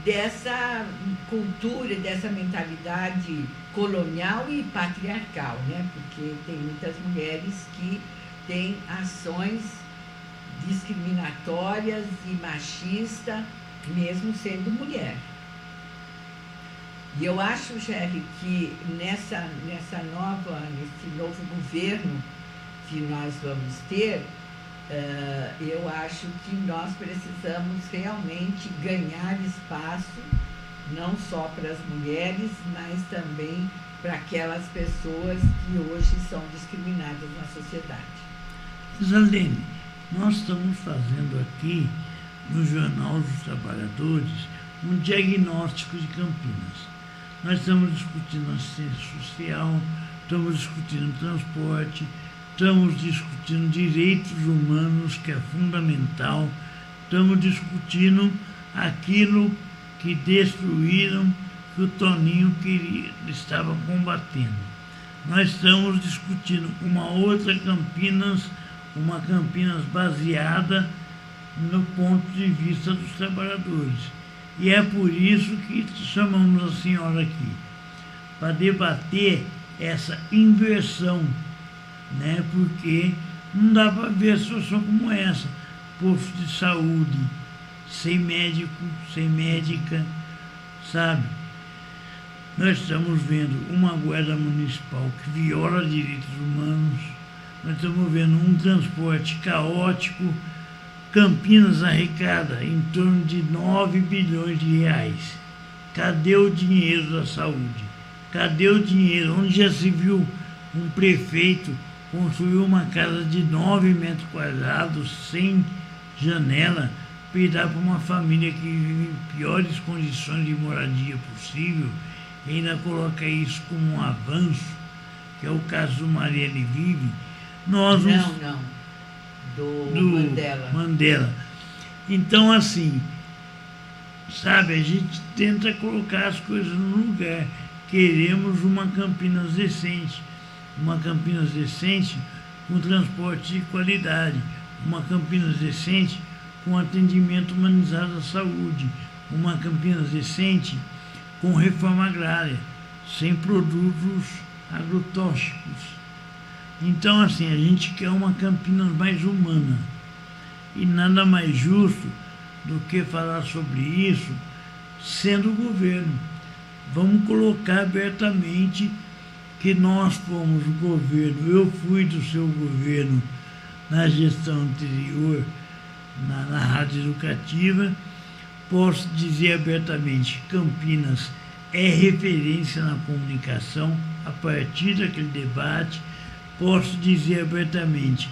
dessa cultura, dessa mentalidade colonial e patriarcal, né? Porque tem muitas mulheres que têm ações discriminatórias e machistas, mesmo sendo mulher. E eu acho, Jerry, que nesse novo governo que nós vamos ter, eu acho que nós precisamos realmente ganhar espaço, não só para as mulheres, mas também para aquelas pessoas que hoje são discriminadas na sociedade. Zalene, nós estamos fazendo aqui, no Jornal dos Trabalhadores, um diagnóstico de Campinas. Nós estamos discutindo assistência social, estamos discutindo transporte, estamos discutindo direitos humanos, que é fundamental, estamos discutindo aquilo que destruíram, que o Toninho estava combatendo. Nós estamos discutindo uma outra Campinas, uma Campinas baseada no ponto de vista dos trabalhadores. E é por isso que chamamos a senhora aqui, para debater essa inversão, né? Porque não dá para ver a situação como essa. Posto de saúde, sem médico, sem médica, sabe? Nós estamos vendo uma guarda municipal que viola direitos humanos, nós estamos vendo um transporte caótico. Campinas arrecada em torno de 9 bilhões de reais. Cadê o dinheiro da saúde? Cadê o dinheiro? Onde já se viu um prefeito construir uma casa de 9 metros quadrados, sem janela, para dar para uma família que vive em piores condições de moradia possível, e ainda coloca isso como um avanço, que é o caso do Marielle Vive? Nós Não. Do Mandela. Então, assim, sabe, a gente tenta colocar as coisas no lugar. Queremos uma Campinas decente com transporte de qualidade, uma Campinas decente com atendimento humanizado à saúde, uma Campinas decente com reforma agrária, sem produtos agrotóxicos. Então, assim, a gente quer uma Campinas mais humana. E nada mais justo do que falar sobre isso sendo governo. Vamos colocar abertamente que nós fomos o governo, eu fui do seu governo na gestão anterior, na Rádio Educativa. Posso dizer abertamente que Campinas é referência na comunicação a partir daquele debate. Posso dizer abertamente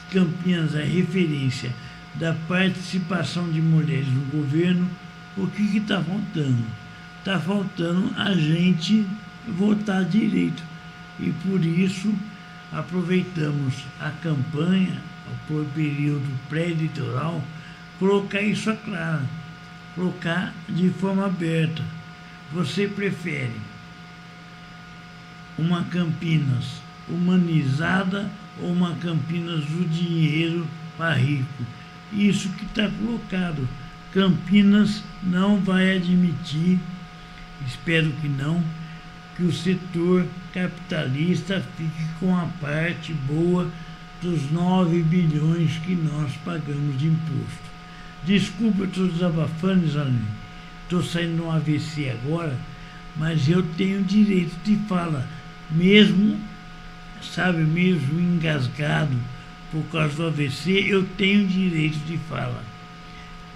que Campinas é referência da participação de mulheres no governo. O que está faltando? Está faltando a gente votar direito. E por isso aproveitamos a campanha, o período pré-eleitoral, colocar isso a clara, colocar de forma aberta. Você prefere uma Campinas humanizada ou uma Campinas do dinheiro para rico? isso que está colocado. Campinas não vai admitir, espero que não, que o setor capitalista fique com a parte boa dos 9 bilhões que nós pagamos de imposto. Desculpa, eu estou desabafando, Isalene. Estou saindo de um AVC agora, mas eu tenho direito de fala, mesmo engasgado por causa do AVC, eu tenho direito de fala.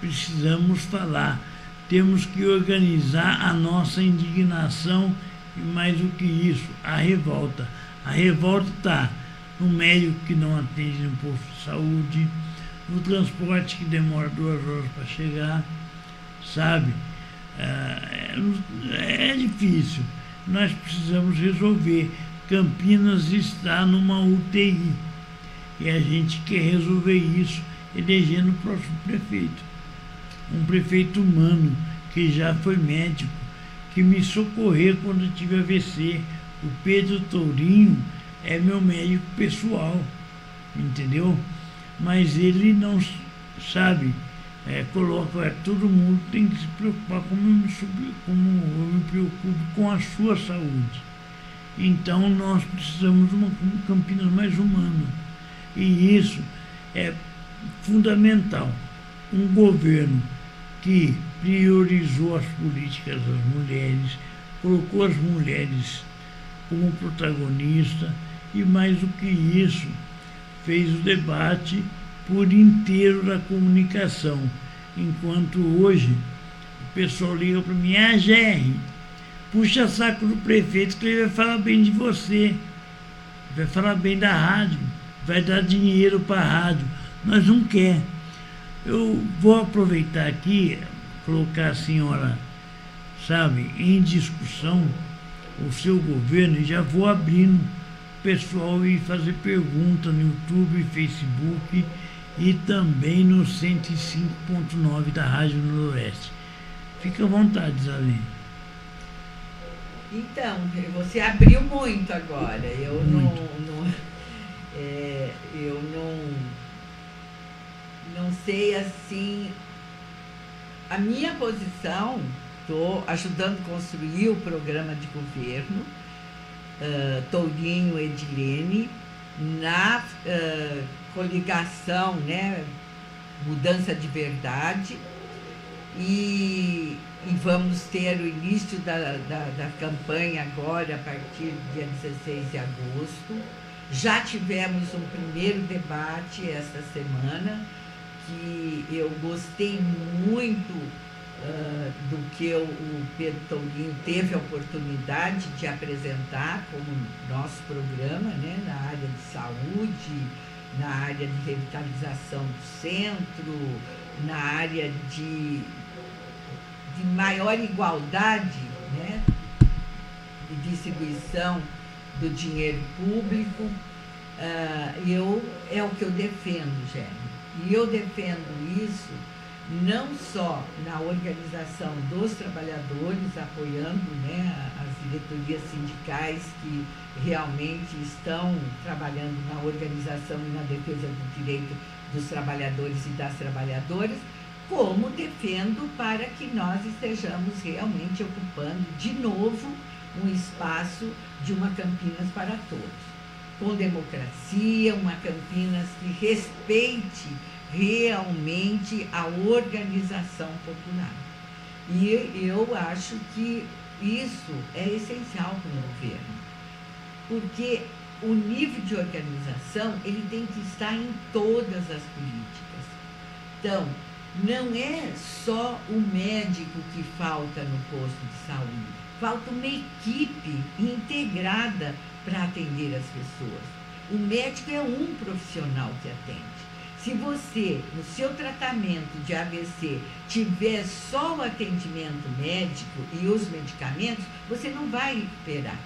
Precisamos falar, temos que organizar a nossa indignação e mais do que isso, a revolta. A revolta está no médico que não atende no posto de saúde, no transporte que demora 2 horas para chegar, sabe? É difícil. Nós precisamos resolver. Campinas está numa UTI e a gente quer resolver isso elegendo o próximo prefeito. Um prefeito humano que já foi médico, que me socorreu quando eu tive AVC. O Pedro Tourinho é meu médico pessoal, entendeu? Mas ele não sabe, coloca, todo mundo tem que se preocupar como eu me preocupo com a sua saúde. Então nós precisamos de uma Campinas mais humana. E isso é fundamental. Um governo que priorizou as políticas das mulheres, colocou as mulheres como protagonista e, mais do que isso, fez o debate por inteiro da comunicação. Enquanto hoje o pessoal liga para mim: GR, puxa saco do prefeito que ele vai falar bem de você, vai falar bem da rádio, vai dar dinheiro para a rádio. Nós não quer. Eu vou aproveitar aqui, colocar a senhora, em discussão o seu governo, e já vou abrindo o pessoal e fazer pergunta no YouTube, Facebook e também no 105.9 da Rádio Noroeste. Fica à vontade, Isalene. Então, você abriu muito agora. Eu não sei assim. A minha posição, estou ajudando a construir o programa de governo, Tourinho Edilene, na coligação, Mudança de Verdade, e vamos ter o início da campanha agora, a partir do dia 16 de agosto. Já tivemos um primeiro debate esta semana, que eu gostei muito do que o Pedro Tourinho teve a oportunidade de apresentar como nosso programa, na área de saúde, na área de revitalização do centro, na área de maior igualdade, de distribuição do dinheiro público. É o que eu defendo, Gênero. E eu defendo isso não só na organização dos trabalhadores, apoiando as diretorias sindicais que realmente estão trabalhando na organização e na defesa do direito dos trabalhadores e das trabalhadoras, como defendo para que nós estejamos realmente ocupando de novo um espaço de uma Campinas para todos, com democracia, uma Campinas que respeite realmente a organização popular. E eu acho que isso é essencial para o governo, porque o nível de organização ele tem que estar em todas as políticas. Então, não é só o médico que falta no posto de saúde, falta uma equipe integrada para atender as pessoas. O médico é um profissional que atende. Se você, no seu tratamento de AVC, tiver só o atendimento médico e os medicamentos, você não vai recuperar.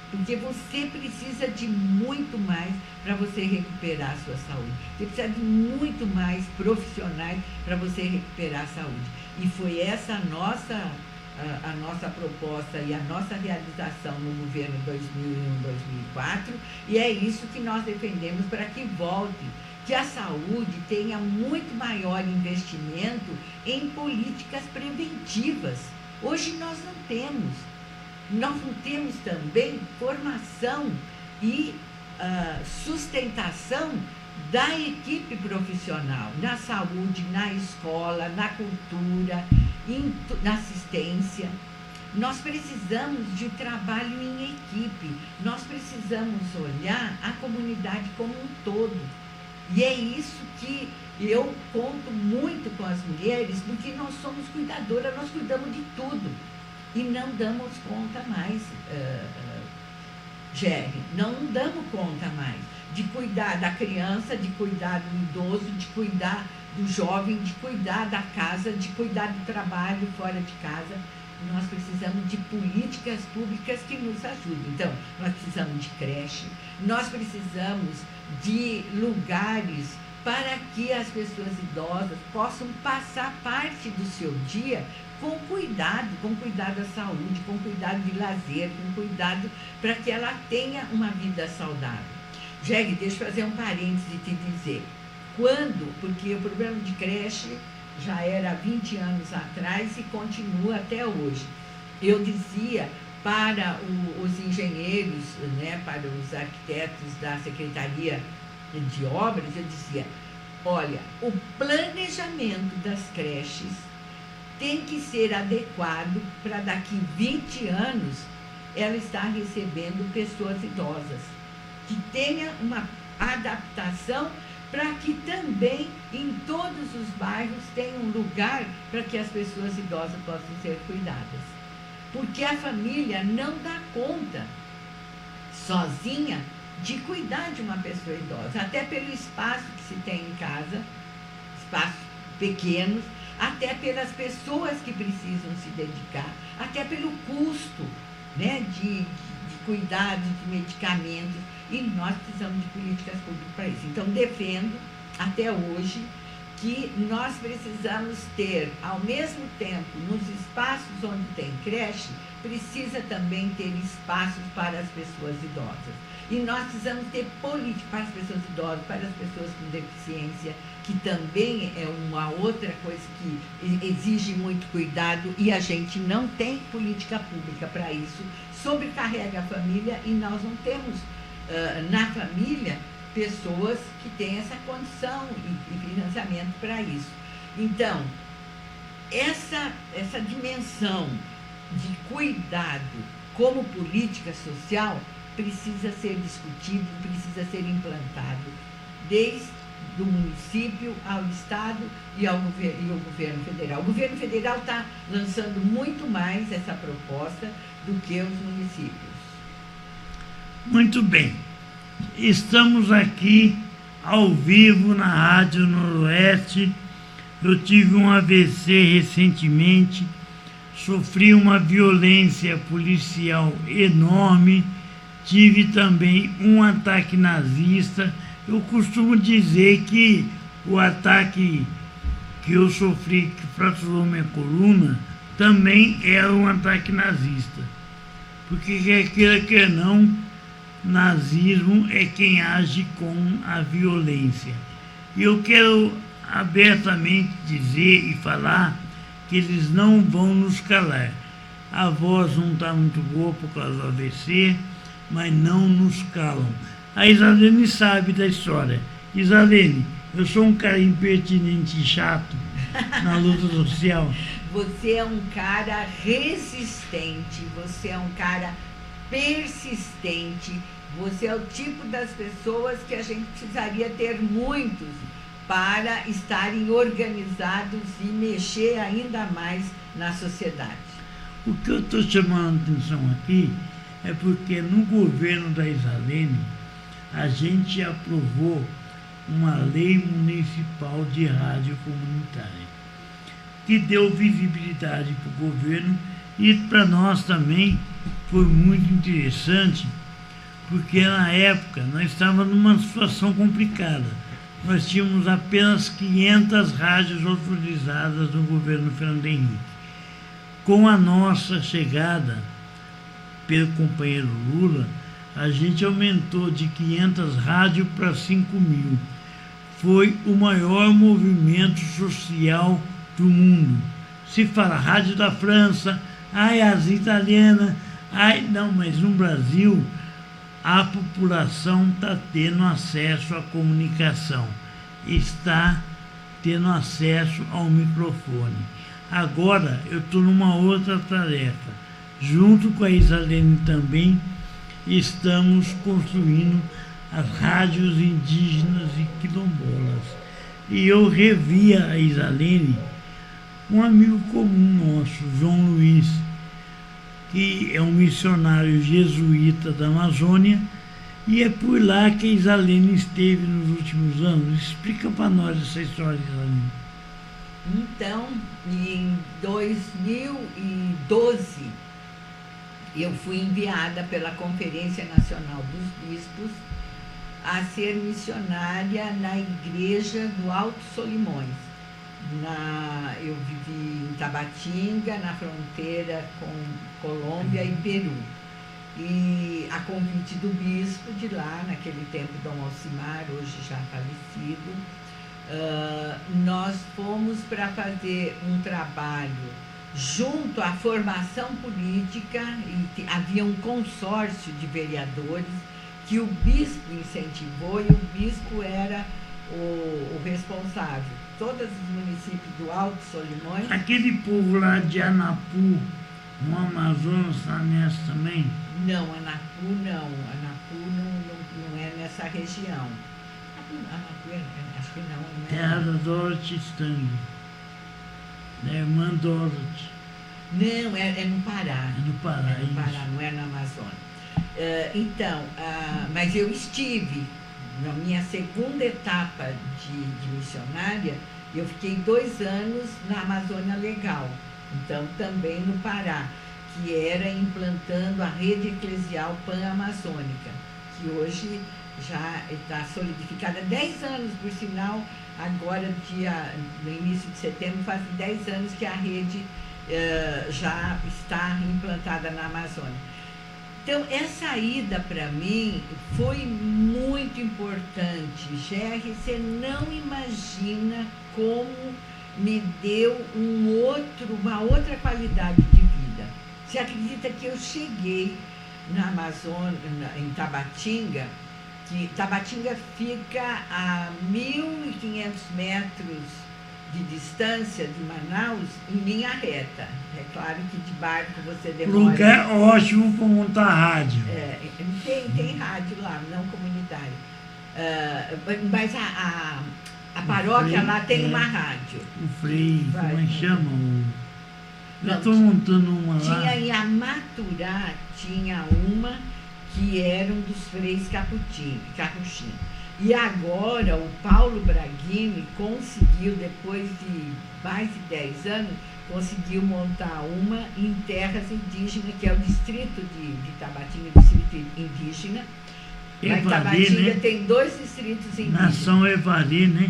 Porque você precisa de muito mais para você recuperar a sua saúde. Você precisa de muito mais profissionais para você recuperar a saúde. E foi essa a nossa proposta e a nossa realização no governo 2001-2004, e é isso que nós defendemos para que volte que a saúde tenha muito maior investimento em políticas preventivas. Hoje nós não temos. Nós não temos também formação e sustentação da equipe profissional, na saúde, na escola, na cultura, na assistência. Nós precisamos de trabalho em equipe, nós precisamos olhar a comunidade como um todo. E é isso que eu conto muito com as mulheres, porque nós somos cuidadoras, nós cuidamos de tudo. E não damos conta mais, Jerry, não damos conta mais de cuidar da criança, de cuidar do idoso, de cuidar do jovem, de cuidar da casa, de cuidar do trabalho fora de casa. Nós precisamos de políticas públicas que nos ajudem. Então, nós precisamos de creche, nós precisamos de lugares para que as pessoas idosas possam passar parte do seu dia com cuidado da saúde, com cuidado de lazer, com cuidado para que ela tenha uma vida saudável. Jeg, deixa eu fazer um parêntese e te dizer. Porque o problema de creche já era há 20 anos atrás e continua até hoje. Eu dizia para os engenheiros, né, para os arquitetos da Secretaria de Obras, eu dizia, olha, o planejamento das creches tem que ser adequado para daqui 20 anos ela estar recebendo pessoas idosas, que tenha uma adaptação para que também em todos os bairros tenha um lugar para que as pessoas idosas possam ser cuidadas. Porque a família não dá conta sozinha de cuidar de uma pessoa idosa, até pelo espaço que se tem em casa, espaços pequenos, até pelas pessoas que precisam se dedicar, até pelo custo, né, de cuidados, de medicamentos, e nós precisamos de políticas públicas para isso. Então, defendo, até hoje, que nós precisamos ter, ao mesmo tempo, nos espaços onde tem creche, precisa também ter espaços para as pessoas idosas. E nós precisamos ter política para as pessoas idosas, para as pessoas com deficiência, que também é uma outra coisa que exige muito cuidado e a gente não tem política pública para isso. Sobrecarrega a família e nós não temos na família pessoas que têm essa condição e financiamento para isso. Então, essa dimensão de cuidado como política social precisa ser discutido, precisa ser implantado, desde do município ao Estado e ao governo federal. O governo federal está lançando muito mais essa proposta do que os municípios. Muito bem. Estamos aqui ao vivo na Rádio Noroeste. Eu tive um AVC recentemente, sofri uma violência policial enorme, tive também um ataque nazista. Eu costumo dizer que o ataque que eu sofri, que fraturou minha coluna, também era um ataque nazista. Porque quer queira, quer não, nazismo é quem age com a violência. E eu quero abertamente dizer e falar que eles não vão nos calar. A voz não está muito boa por causa do AVC, mas não nos calam. A Isalene sabe da história. Isalene, eu sou um cara impertinente e chato na luta social. Você é um cara resistente, você é um cara persistente, você é o tipo das pessoas que a gente precisaria ter muitos para estarem organizados e mexer ainda mais na sociedade. O que eu estou chamando a atenção aqui é porque no governo da Isalene a gente aprovou uma lei municipal de rádio comunitária, que deu visibilidade para o governo e para nós também foi muito interessante, porque na época nós estávamos numa situação complicada. Nós tínhamos apenas 500 rádios autorizadas no governo Fernando Henrique. Com a nossa chegada pelo companheiro Lula, a gente aumentou de 500 rádios para 5.000. foi o maior movimento social do mundo. Se fala Rádio da França, ai, as italianas, ai, não, mas no Brasil a população está tendo acesso à comunicação, está tendo acesso ao microfone. Agora eu estou numa outra tarefa. Junto com a Isalene também, estamos construindo as rádios indígenas e quilombolas. E eu revi a Isalene, um amigo comum nosso, João Luiz, que é um missionário jesuíta da Amazônia, e é por lá que a Isalene esteve nos últimos anos. Explica para nós essa história, Isalene. Então, em 2012, eu fui enviada pela Conferência Nacional dos Bispos a ser missionária na igreja do Alto Solimões. Eu vivi em Tabatinga, na fronteira com Colômbia e Peru. E a convite do bispo de lá, naquele tempo, Dom Alcimar, hoje já falecido, nós fomos para fazer um trabalho junto à formação política, e havia um consórcio de vereadores que o bispo incentivou, e o bispo era o responsável. Todos os municípios do Alto Solimões. Aquele povo lá de Anapu, no Amazonas, está nessa também? Não, Anapu não. Anapu não é nessa região. Anapu, acho que não é. Terra da Dorothy Stang, da irmã Dorothy. Não, é no Pará. É no Pará, é no Pará, não é na Amazônia. Mas eu estive na minha segunda etapa de missionária. Eu fiquei 2 anos na Amazônia Legal, então também no Pará, que era implantando a rede eclesial pan-amazônica, que hoje já está solidificada. 10 anos, por sinal, agora no início de setembro, faz 10 anos que a rede já está implantada na Amazônia. Então, essa ida para mim foi muito importante. Gerry, você não imagina como me deu uma outra qualidade de vida. Você acredita que eu cheguei na Amazônia, em Tabatinga, que Tabatinga fica a 1.500 metros de distância de Manaus em linha reta. É claro que de barco você demora... Lugar ótimo para montar rádio. Tem rádio lá, não comunitário. Mas a paróquia Frei, lá tem uma rádio. O Frei, como é que chama? Eu estou montando uma lá. Tinha em Amaturá, tinha uma que era um dos freis capuchinho. E agora o Paulo Braghini conseguiu, depois de mais de 10 anos, conseguiu montar uma em terras indígenas, que é o distrito de Tabatinga, distrito indígena. Evari, lá em Tabatinga, né? Tem 2 distritos indígenas. Nação Evari, né?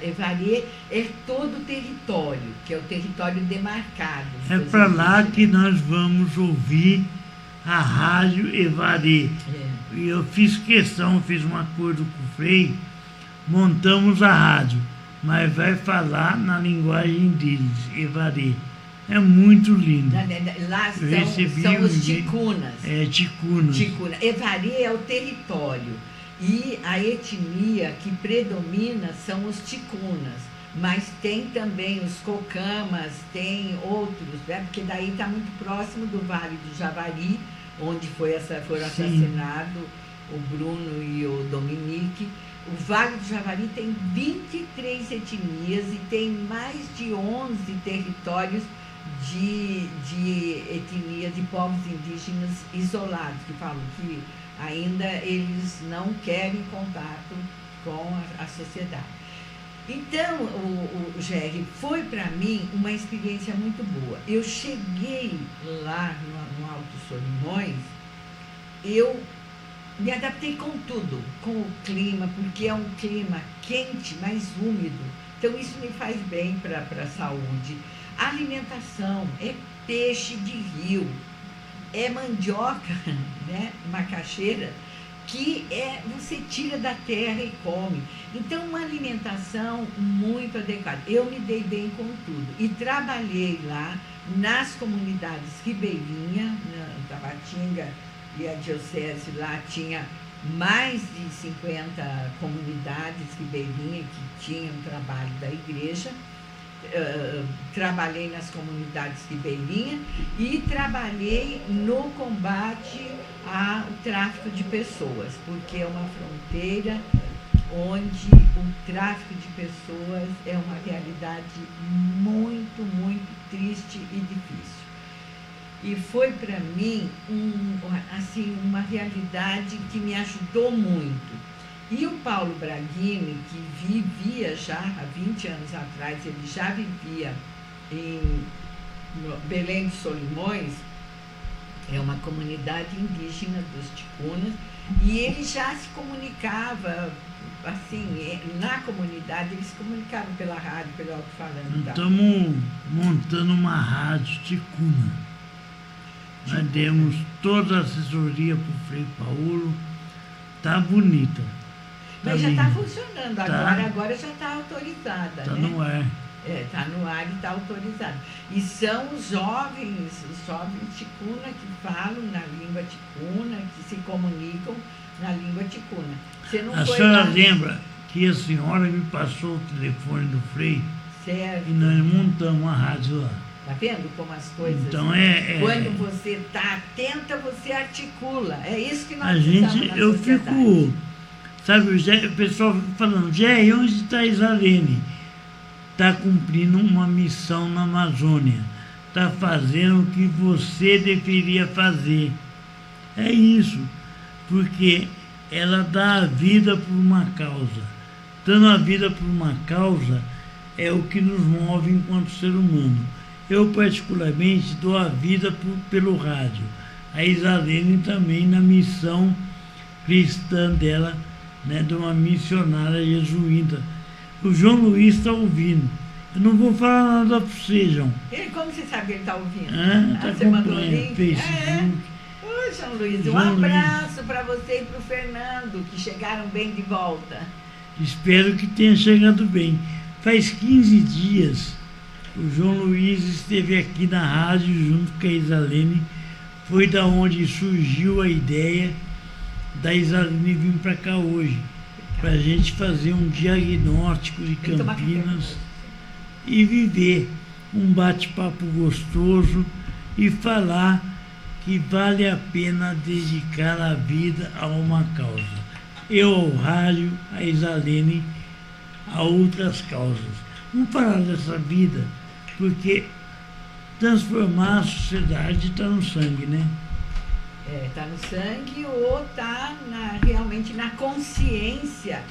Evari é todo o território, que é o território demarcado. É para lá que nós vamos ouvir a rádio Evari. E eu fiz um acordo com o Frei, montamos a rádio, mas vai falar na linguagem indígena, Evari. É muito lindo. Lá são os ticunas. Ticunas. Evari é o território. E a etnia que predomina são os ticunas. Mas tem também os cocamas, tem outros, né? Porque daí está muito próximo do Vale do Javari, onde foram assassinados o Bruno e o Dominique. O Vale do Javari tem 23 etnias e tem mais de 11 territórios de etnia, de povos indígenas isolados, que falam que ainda eles não querem contato com a sociedade. Então, o Gerry, foi para mim uma experiência muito boa. Eu cheguei lá no Alto Solimões, eu me adaptei com tudo, com o clima, porque é um clima quente, mais úmido. Então, isso me faz bem para a saúde. A alimentação é peixe de rio, é mandioca, né, macaxeira, que você tira da terra e come. Então, uma alimentação muito adequada. Eu me dei bem com tudo. E trabalhei lá nas comunidades ribeirinhas, na Tabatinga, e a diocese lá tinha mais de 50 comunidades ribeirinhas que tinham trabalho da igreja. Trabalhei nas comunidades ribeirinhas e trabalhei no combate ao tráfico de pessoas, porque é uma fronteira onde o tráfico de pessoas é uma realidade muito, muito triste e difícil. E foi para mim uma realidade que me ajudou muito. E o Paulo Braghini, que vivia já há 20 anos atrás, ele já vivia em Belém de Solimões, é uma comunidade indígena dos ticunas, e ele já se comunicava, assim, na comunidade, eles se comunicavam pela rádio, pelo alto-falante. Estamos montando uma rádio ticuna. Nós demos toda a assessoria para o Frei Paulo, tá bonita. Mas já está funcionando agora já está autorizada. Está, né? No ar. Está no ar e está autorizado. E são os jovens ticuna que falam na língua ticuna, que se comunicam na língua ticuna. A senhora lembra que a senhora me passou o telefone do Frei? Certo. E nós montamos a rádio lá. Está vendo como as coisas... Então quando você está atenta, você articula. É isso que nós eu fico... Sabe, o pessoal fica falando, Jé, onde está a Isalene? Está cumprindo uma missão na Amazônia. Está fazendo o que você deveria fazer. É isso. Porque ela dá a vida por uma causa. Dando a vida por uma causa é o que nos move enquanto ser humano. Eu, particularmente, dou a vida pelo rádio. A Isalene também na missão cristã dela, né, de uma missionária jesuíta. O João Luiz está ouvindo. Eu não vou falar nada para você, João. Como você sabe que ele está ouvindo? Você mandou link? Facebook. Oi, João Luiz. Um abraço para você e para o Fernando, que chegaram bem de volta. Espero que tenha chegado bem. Faz 15 dias, o João Luiz esteve aqui na rádio junto com a Isalene. Foi da onde surgiu a ideia da Isalene vir para cá hoje, para a gente fazer um diagnóstico de Campinas e viver um bate-papo gostoso e falar que vale a pena dedicar a vida a uma causa. Eu ao rádio, a Isalene a outras causas. Vamos falar dessa vida, porque transformar a sociedade está no sangue, né? Está no sangue ou está realmente na consciência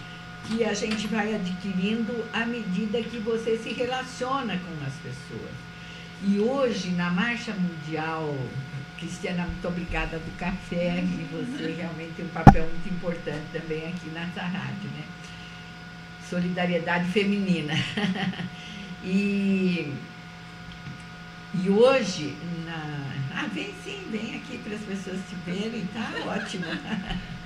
que a gente vai adquirindo à medida que você se relaciona com as pessoas. E hoje, na Marcha Mundial, Cristiana, muito obrigada do café, e você realmente tem um papel muito importante também aqui nessa rádio, né? Solidariedade feminina. E hoje, vem aqui para as pessoas te verem, tá ótimo.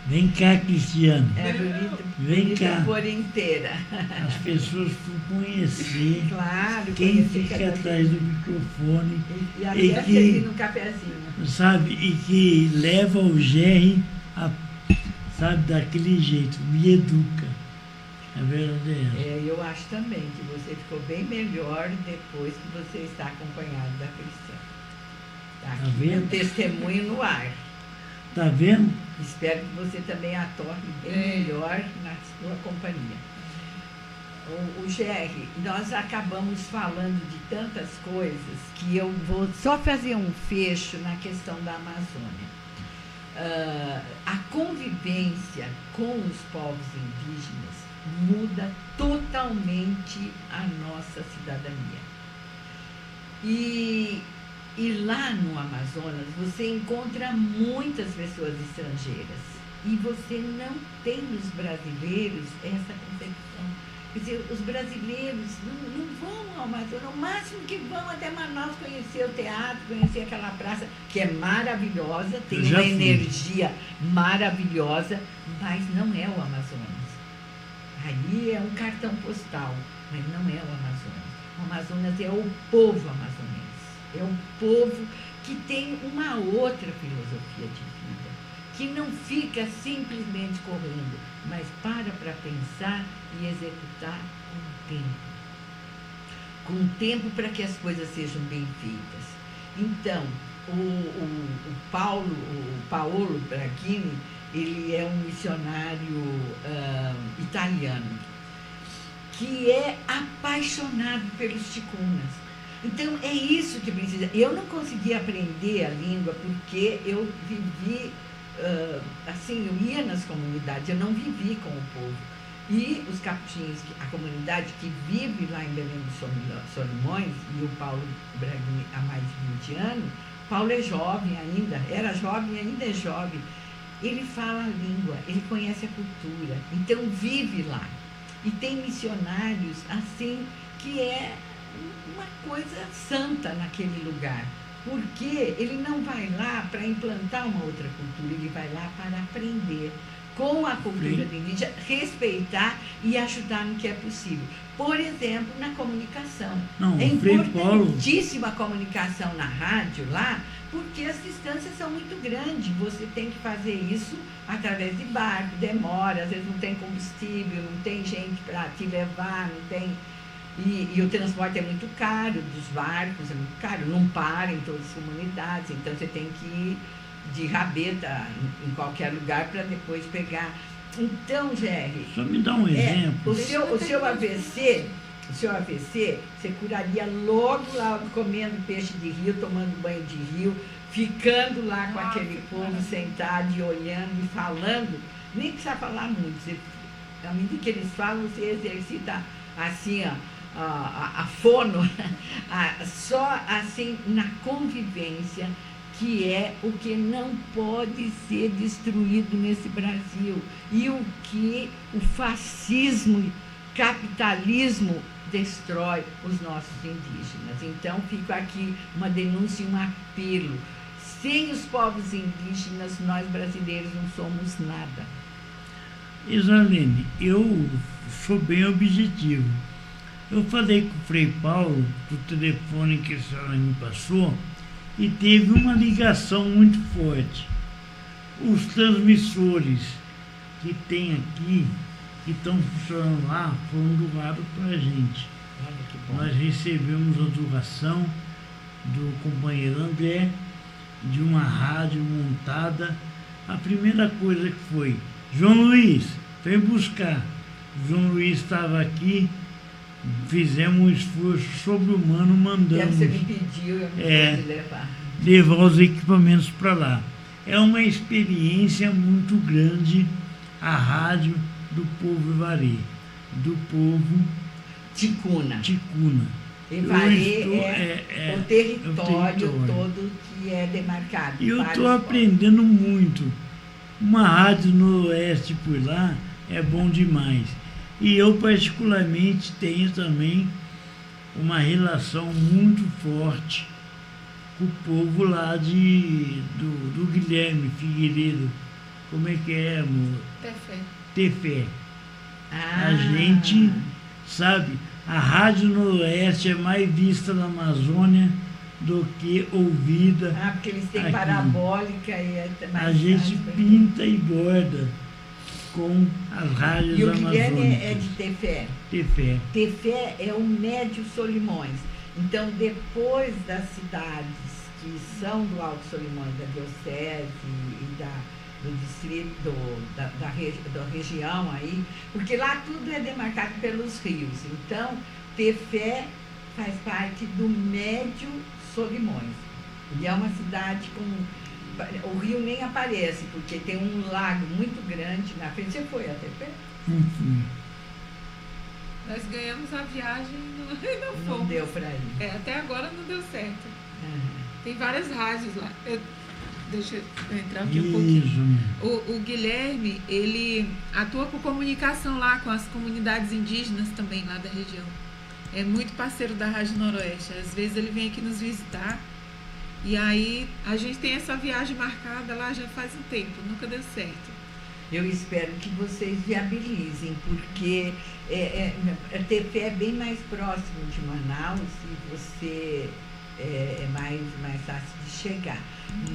Vem cá, Cristiano. É bonito, vem cá. Por inteira. As pessoas vão conhecer, claro, quem fica atrás do microfone. E que no cafezinho. Sabe, e que leva o GR, sabe, daquele jeito, me educa. É verdadeiro. Eu acho também que você ficou bem melhor depois que você está acompanhado da Cristiana. Tá vendo? Um testemunho no ar. Tá vendo? Espero que você também a torne bem melhor na sua companhia. O GR, nós acabamos falando de tantas coisas que eu vou só fazer um fecho na questão da Amazônia. A convivência com os povos indígenas muda totalmente a nossa cidadania. E lá no Amazonas você encontra muitas pessoas estrangeiras e você não tem nos brasileiros essa concepção Quer dizer, os brasileiros não vão ao Amazonas, o máximo que vão até Manaus conhecer o teatro, conhecer aquela praça, que é maravilhosa, tem uma energia maravilhosa, mas não é o Amazonas. Ali é um cartão postal, mas não é o Amazonas. O Amazonas é o povo amazonense, é um povo que tem uma outra filosofia de vida, que não fica simplesmente correndo, mas para pensar e executar com tempo. Com tempo para que as coisas sejam bem feitas. Então, o Paolo Brachini, ele é um missionário italiano, que é apaixonado pelos ticunas. Então, é isso que precisa. Eu não consegui aprender a língua porque eu vivi, assim, eu ia nas comunidades, eu não vivi com o povo. E os capuchinhos, a comunidade que vive lá em Belém dos Solimões, e o Paulo Brachini há mais de 20 anos, Paulo é jovem ainda, era jovem e ainda é jovem. Ele fala a língua, ele conhece a cultura, então vive lá. E tem missionários assim que é uma coisa santa naquele lugar, porque ele não vai lá para implantar uma outra cultura, ele vai lá para aprender com a cultura do indígena, respeitar e ajudar no que é possível. Por exemplo, na comunicação. É importantíssima a comunicação na rádio lá, porque as distâncias são muito grandes. Você tem que fazer isso através de barco, demora, às vezes não tem combustível, não tem gente para te levar, não tem... E o transporte é muito caro, dos barcos é muito caro, não para em todas as comunidades, então você tem que ir de rabeta em qualquer lugar para depois pegar. Então, Jerry... Só me dá um exemplo. O seu AVC, você curaria logo lá comendo peixe de rio, tomando banho de rio, ficando lá com aquele povo sentado e olhando e falando. Nem precisa falar muito. Você, à medida que eles falam, você exercita assim, ó, a fono, só assim na convivência, que é o que não pode ser destruído nesse Brasil. E o que o fascismo, capitalismo destrói os nossos indígenas. Então, fica aqui uma denúncia e um apelo. Sem os povos indígenas, nós brasileiros não somos nada. Isalene, eu sou bem objetivo. Eu falei com o Frei Paulo, do telefone que a senhora me passou, e teve uma ligação muito forte. Os transmissores que tem aqui, que estão funcionando lá, foram doados para a gente. Olha que bom. Nós recebemos a doação do companheiro André, de uma rádio montada. A primeira coisa que foi, João Luiz, vem buscar. João Luiz estava aqui, fizemos um esforço sobre-humano, mandamos... Você me pediu, eu me pude levar os equipamentos para lá. É uma experiência muito grande a rádio do povo Ivaré, do povo Ticuna. Ivaré é o território todo que é demarcado. E eu estou aprendendo muito. Uma rádio no oeste por lá é bom demais. E eu, particularmente, tenho também uma relação muito forte com o povo lá do Guilherme Figueiredo. Como é que é, amor? Tefé. A gente, sabe, a Rádio Noroeste é mais vista na Amazônia do que ouvida. Porque eles têm aqui. Parabólica e é mais. A gente pinta e borda com as rádios amazônicas. E o Guilherme é de Tefé. Tefé é o Médio Solimões. Então, depois das cidades que são do Alto Solimões, da Diocese e do distrito, da região aí, porque lá tudo é demarcado pelos rios. Então, Tefé faz parte do Médio Solimões. E é uma cidade com... O rio nem aparece, porque tem um lago muito grande na frente. Você foi a Tefé? Nós ganhamos a viagem e não fomos. Não deu para ir. Até agora não deu certo. Uhum. Tem várias rádios lá. deixa eu entrar aqui um pouquinho. Isso. O Guilherme, ele atua com comunicação lá com as comunidades indígenas também lá da região. É muito parceiro da Rádio Noroeste. Às vezes ele vem aqui nos visitar. E aí a gente tem essa viagem marcada lá já faz um tempo, nunca deu certo. Eu espero que vocês viabilizem, porque a TFE é bem mais próximo de Manaus e você é mais fácil de chegar.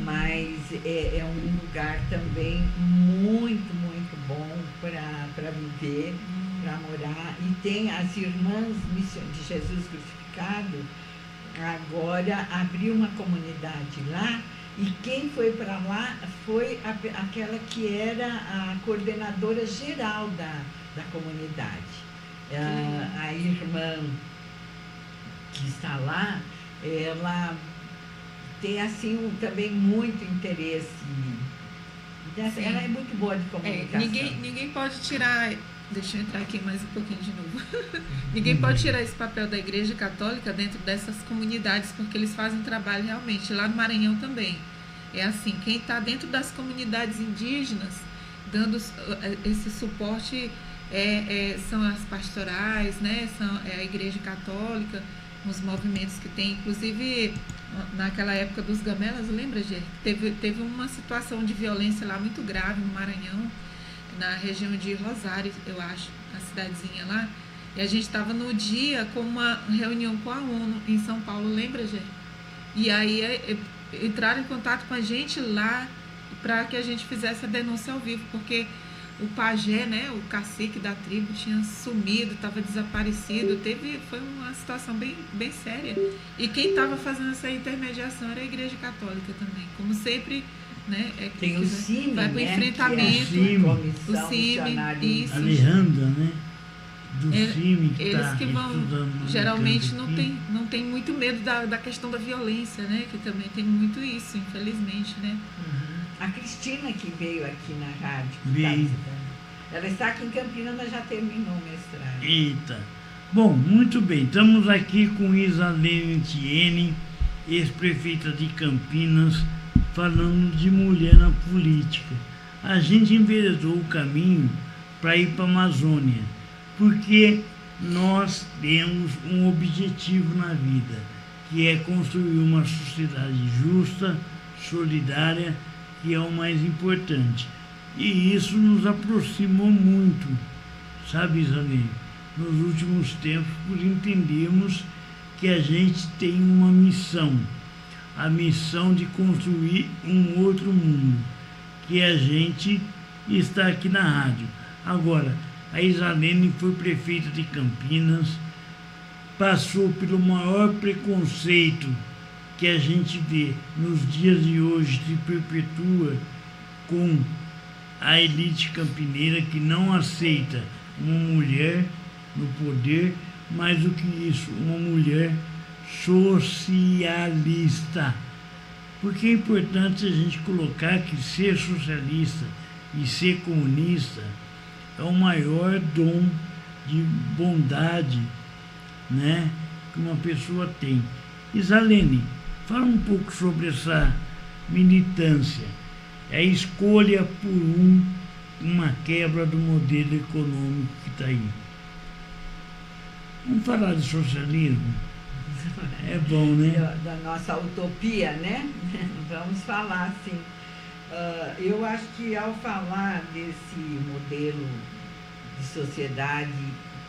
Mas é um lugar também muito, muito bom para viver, para morar. E tem as Irmãs de Jesus Crucificado, agora abriu uma comunidade lá. E quem foi para lá foi aquela que era a coordenadora geral da comunidade. A irmã que está lá, ela tem assim também muito interesse. Ela é muito boa de comunicação. Ninguém pode tirar. Deixa eu entrar aqui mais um pouquinho de novo. Ninguém pode tirar esse papel da Igreja Católica dentro dessas comunidades, porque eles fazem um trabalho realmente. Lá no Maranhão também. É assim, quem está dentro das comunidades indígenas, dando esse suporte, são as pastorais, né? É a Igreja Católica, os movimentos que tem. Inclusive, naquela época dos gamelas, lembra, Gê? Teve uma situação de violência lá muito grave no Maranhão, na região de Rosário, eu acho, a cidadezinha lá. E a gente estava no dia com uma reunião com a ONU em São Paulo, lembra, Gê? E aí entraram em contato com a gente lá para que a gente fizesse a denúncia ao vivo, porque o pajé, né, o cacique da tribo tinha sumido, estava desaparecido, foi uma situação bem, bem séria. E quem estava fazendo essa intermediação era a Igreja Católica também, como sempre. Né? Tem o CIMI, vai para o enfrentamento, o CIMI, isso. Alejandra, né? Do CIMI que eles tá que vão, estudando geralmente não tem muito medo da questão da violência, né? Que também tem muito isso, infelizmente, né? A Cristina que veio aqui na rádio, veio. Ela está aqui em Campinas, mas já terminou o mestrado. Eita! Bom, muito bem, estamos aqui com Isalene Tiene, ex-prefeita de Campinas, falando de mulher na política. A gente enveredou o caminho para ir para a Amazônia, porque nós temos um objetivo na vida, que é construir uma sociedade justa, solidária, que é o mais importante. E isso nos aproximou muito, sabe, Isalene? Nos últimos tempos, por entendermos que a gente tem uma missão, a missão de construir um outro mundo, que a gente está aqui na rádio. Agora, a Isalene foi prefeita de Campinas, passou pelo maior preconceito que a gente vê nos dias de hoje, se perpetua com a elite campineira, que não aceita uma mulher no poder, mais do que isso, uma mulher socialista. Porque é importante a gente colocar que ser socialista e ser comunista é o maior dom de bondade, né, que uma pessoa tem. Isalene, fala um pouco sobre essa militância, a escolha por uma quebra do modelo econômico que está aí. Vamos falar de socialismo? É bom, né? Da nossa utopia, né? Vamos falar, sim. Eu acho que ao falar desse modelo de sociedade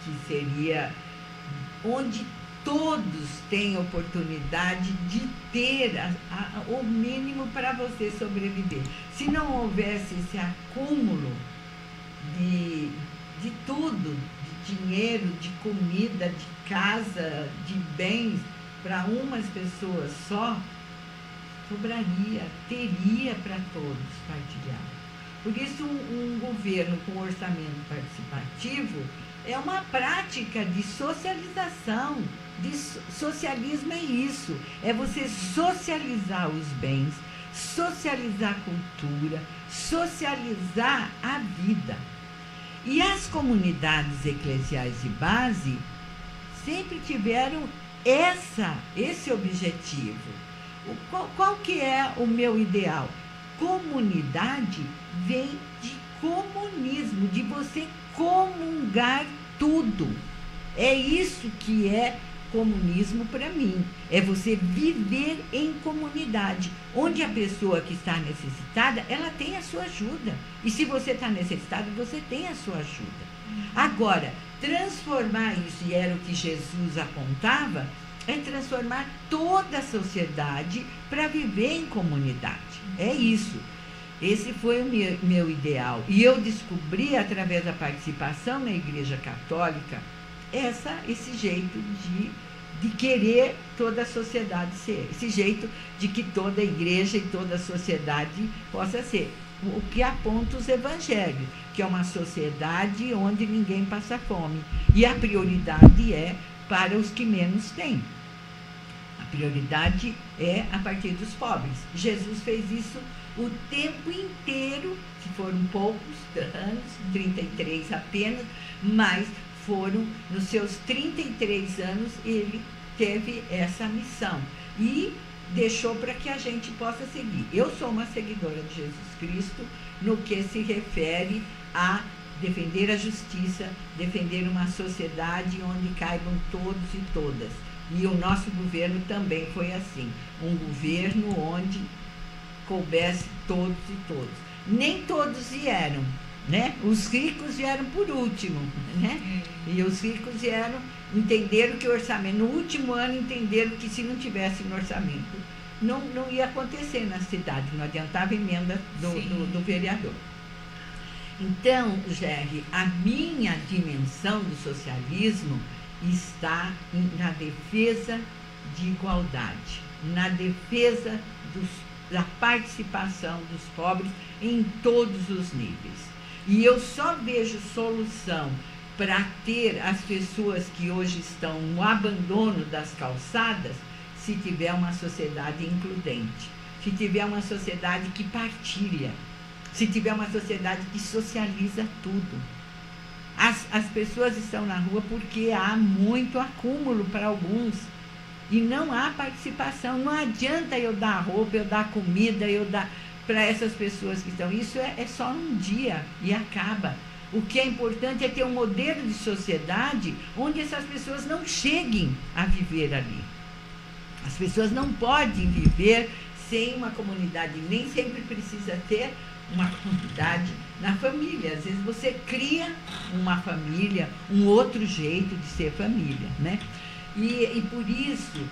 que seria onde todos têm oportunidade de ter o mínimo para você sobreviver. Se não houvesse esse acúmulo de tudo, de dinheiro, de comida, de casa, de bens, para umas pessoas só, sobraria, teria para todos partilhar. Por isso, um governo com orçamento participativo é uma prática de socialização. Socialismo é isso, é você socializar os bens, socializar a cultura, socializar a vida. E as comunidades eclesiais de base sempre tiveram esse objetivo. Qual que é o meu ideal? Comunidade vem de comunismo, de você comungar tudo. É isso que é comunismo para mim. É você viver em comunidade, onde a pessoa que está necessitada, ela tem a sua ajuda. E se você está necessitado, você tem a sua ajuda. Agora, transformar isso, e era o que Jesus apontava, é transformar toda a sociedade para viver em comunidade. É isso. Esse foi o meu ideal. E eu descobri, através da participação na Igreja Católica, esse jeito de querer toda a sociedade ser. Esse jeito de que toda a igreja e toda a sociedade possa ser. O que aponta os evangelhos, que é uma sociedade onde ninguém passa fome. E a prioridade é para os que menos têm. A prioridade é a partir dos pobres. Jesus fez isso o tempo inteiro, que foram poucos anos, 33 apenas, mas foram, nos seus 33 anos, ele teve essa missão e deixou para que a gente possa seguir. Eu sou uma seguidora de Jesus Cristo no que se refere a defender a justiça, defender uma sociedade onde caibam todos e todas. E o nosso governo também foi assim, um governo onde coubesse todos e todos. Nem todos vieram, né? Os ricos vieram por último, né? E os ricos vieram, entenderam que o orçamento, no último ano entenderam que se não tivesse no orçamento, não ia acontecer na cidade, não adiantava a emenda do vereador. Então, Gerry, a minha dimensão do socialismo está na defesa de igualdade, na defesa da participação dos pobres em todos os níveis. E eu só vejo solução para ter as pessoas que hoje estão no abandono das calçadas se tiver uma sociedade includente, se tiver uma sociedade que partilha, se tiver uma sociedade que socializa tudo. As pessoas estão na rua porque há muito acúmulo para alguns e não há participação. Não adianta eu dar roupa, eu dar comida, eu dar para essas pessoas que estão. Isso é só um dia e acaba. O que é importante é ter um modelo de sociedade onde essas pessoas não cheguem a viver ali. As pessoas não podem viver sem uma comunidade, nem sempre precisa ter uma comunidade na família. Às vezes você cria uma família, um outro jeito de ser família, né? E por isso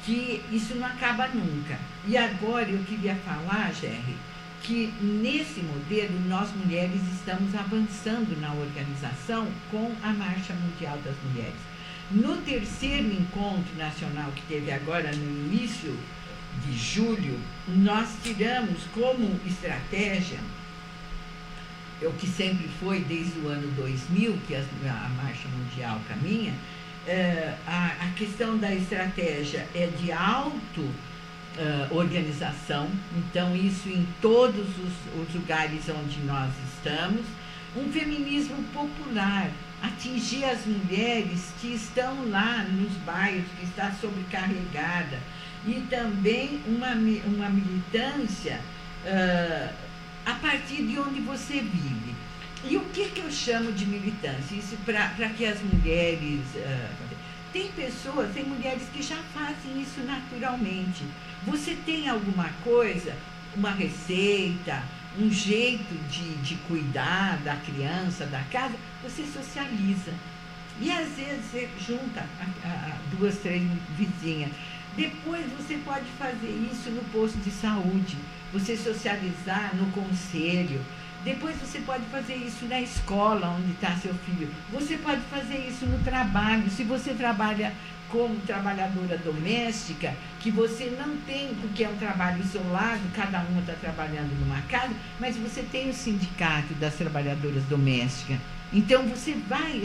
que isso não acaba nunca. E agora eu queria falar, Gerry, que nesse modelo nós mulheres estamos avançando na organização com a Marcha Mundial das Mulheres. No terceiro encontro nacional que teve agora no início de julho, nós tiramos como estratégia, o que sempre foi desde o ano 2000, que a Marcha Mundial caminha, a questão da estratégia é de auto-organização, então isso em todos os lugares onde nós estamos, um feminismo popular, atingir as mulheres que estão lá nos bairros, que está sobrecarregada, e também uma militância a partir de onde você vive. E o que eu chamo de militância? Isso para que as mulheres... tem mulheres que já fazem isso naturalmente. Você tem alguma coisa, uma receita, um jeito de cuidar da criança, da casa, você socializa. E às vezes você junta duas, três vizinhas. Depois você pode fazer isso no posto de saúde, você socializar no conselho. Depois você pode fazer isso na escola onde está seu filho. Você pode fazer isso no trabalho. Se você trabalha como trabalhadora doméstica, que você não tem, porque é um trabalho isolado, cada uma está trabalhando numa casa, mas você tem o sindicato das trabalhadoras domésticas. Então você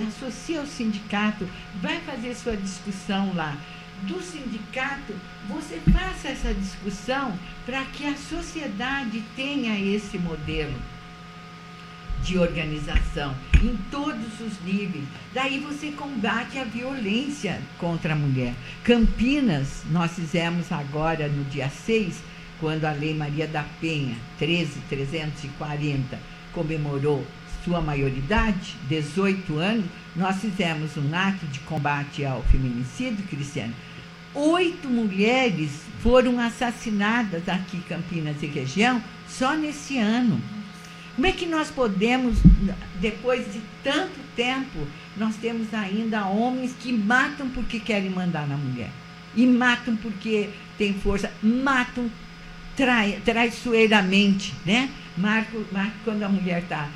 associa ao sindicato, vai fazer sua discussão lá. Do sindicato, você faça essa discussão para que a sociedade tenha esse modelo de organização em todos os níveis. Daí você combate a violência contra a mulher. Campinas, nós fizemos agora no dia 6, quando a Lei Maria da Penha, 13.340, comemorou sua maioridade, 18 anos, nós fizemos um ato de combate ao feminicídio, Cristiane. 8 mulheres foram assassinadas aqui em Campinas e região só nesse ano. Como é que nós podemos, depois de tanto tempo, nós temos ainda homens que matam porque querem mandar na mulher. E matam porque tem força, matam traiçoeiramente, né? Matam quando a mulher está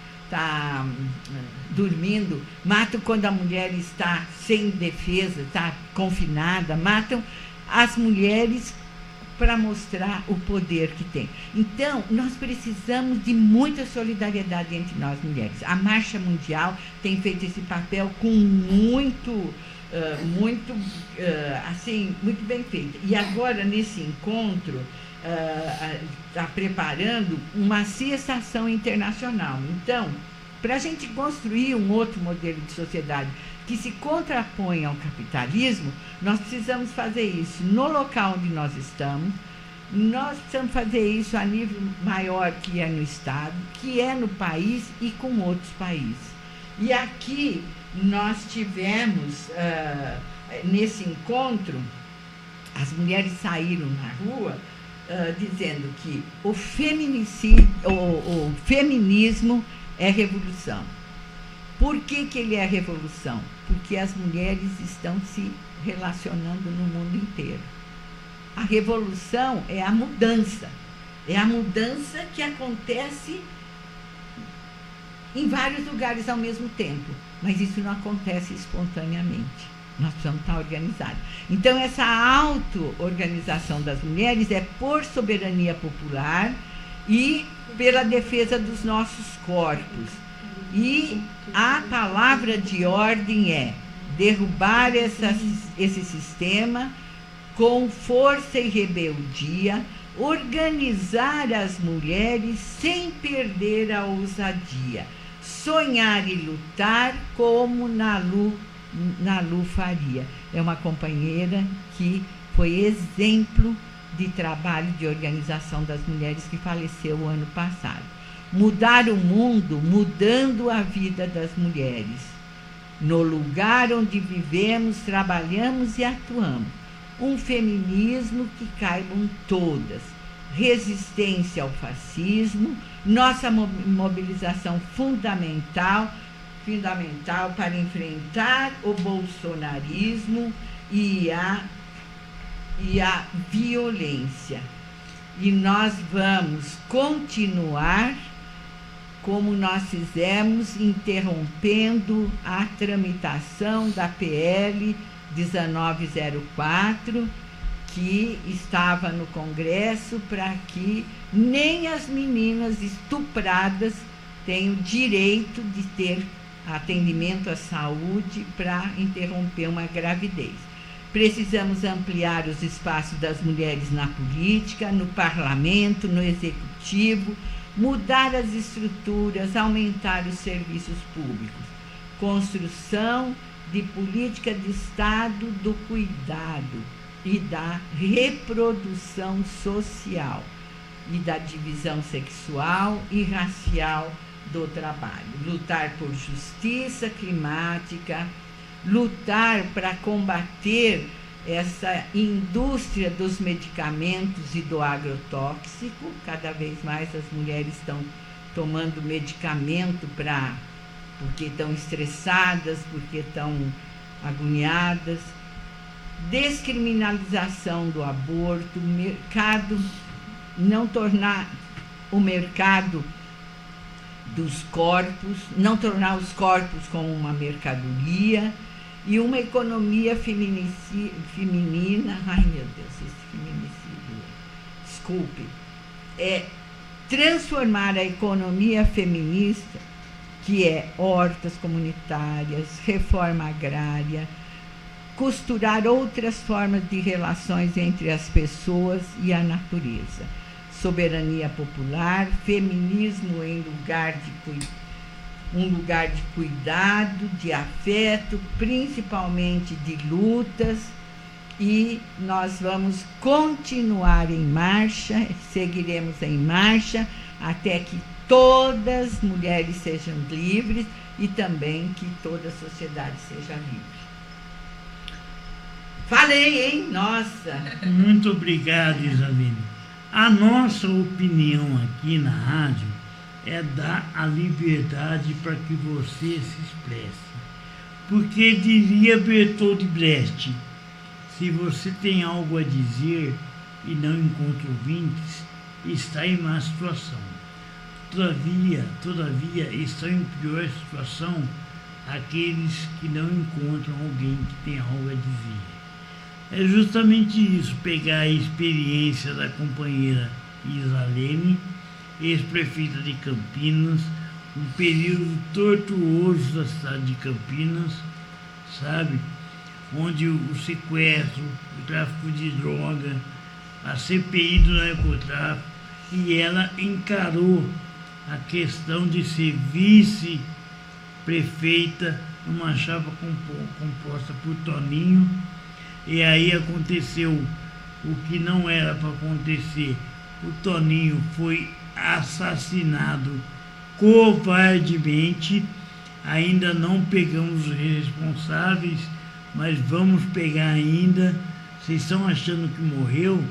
dormindo, matam quando a mulher está sem defesa, está confinada, matam as mulheres para mostrar o poder que tem. Então, nós precisamos de muita solidariedade entre nós mulheres. A Marcha Mundial tem feito esse papel com muito bem feito. E agora, nesse encontro, está preparando uma sexta ação internacional. Então, para a gente construir um outro modelo de sociedade que se contrapõe ao capitalismo, nós precisamos fazer isso no local onde nós estamos, nós precisamos fazer isso a nível maior, que é no Estado, que é no país e com outros países. E aqui nós tivemos, nesse encontro, as mulheres saíram na rua dizendo que o feminismo é revolução. Por que ele é revolução? Porque as mulheres estão se relacionando no mundo inteiro. A revolução é a mudança. É a mudança que acontece em vários lugares ao mesmo tempo. Mas isso não acontece espontaneamente. Nós precisamos estar organizados. Então, essa auto-organização das mulheres é por soberania popular e pela defesa dos nossos corpos. E a palavra de ordem é derrubar esse sistema com força e rebeldia, organizar as mulheres sem perder a ousadia, sonhar e lutar como Nalu faria. É uma companheira que foi exemplo de trabalho de organização das mulheres, que faleceu o ano passado. Mudar o mundo, mudando a vida das mulheres. No lugar onde vivemos, trabalhamos e atuamos. Um feminismo que caibam todas. Resistência ao fascismo, nossa mobilização fundamental para enfrentar o bolsonarismo e a violência. E nós vamos continuar como nós fizemos, interrompendo a tramitação da PL 1904, que estava no Congresso, para que nem as meninas estupradas tenham direito de ter atendimento à saúde para interromper uma gravidez. Precisamos ampliar os espaços das mulheres na política, no parlamento, no executivo, mudar as estruturas, aumentar os serviços públicos. Construção de política de Estado do cuidado e da reprodução social e da divisão sexual e racial do trabalho. Lutar por justiça climática, lutar para combater essa indústria dos medicamentos e do agrotóxico. Cada vez mais as mulheres estão tomando medicamento porque estão estressadas, porque estão agoniadas. Descriminalização do aborto, não tornar o mercado dos corpos, não tornar os corpos como uma mercadoria, e uma economia feminina, ai meu Deus, esse feminicídio, desculpe, transformar a economia feminista, que é hortas comunitárias, reforma agrária, costurar outras formas de relações entre as pessoas e a natureza. Soberania popular, feminismo em um lugar de cuidado, de afeto, principalmente de lutas, e nós vamos continuar em marcha, seguiremos em marcha até que todas as mulheres sejam livres e também que toda a sociedade seja livre. Falei, hein? Nossa! Muito obrigado, Isaline. A nossa opinião aqui na rádio é dar a liberdade para que você se expresse. Porque diria Bertolt Brecht, se você tem algo a dizer e não encontra ouvintes, está em má situação. Todavia, estão em pior situação aqueles que não encontram alguém que tem algo a dizer. É justamente isso, pegar a experiência da companheira Isalene, ex-prefeita de Campinas, um período tortuoso da cidade de Campinas, sabe? Onde o sequestro, o tráfico de droga, a CPI do narcotráfico, e ela encarou a questão de ser vice-prefeita numa chapa composta por Toninho, e aí aconteceu o que não era para acontecer. O Toninho foi assassinado covardemente. Ainda não pegamos os responsáveis, mas vamos pegar ainda. Vocês estão achando que morreu?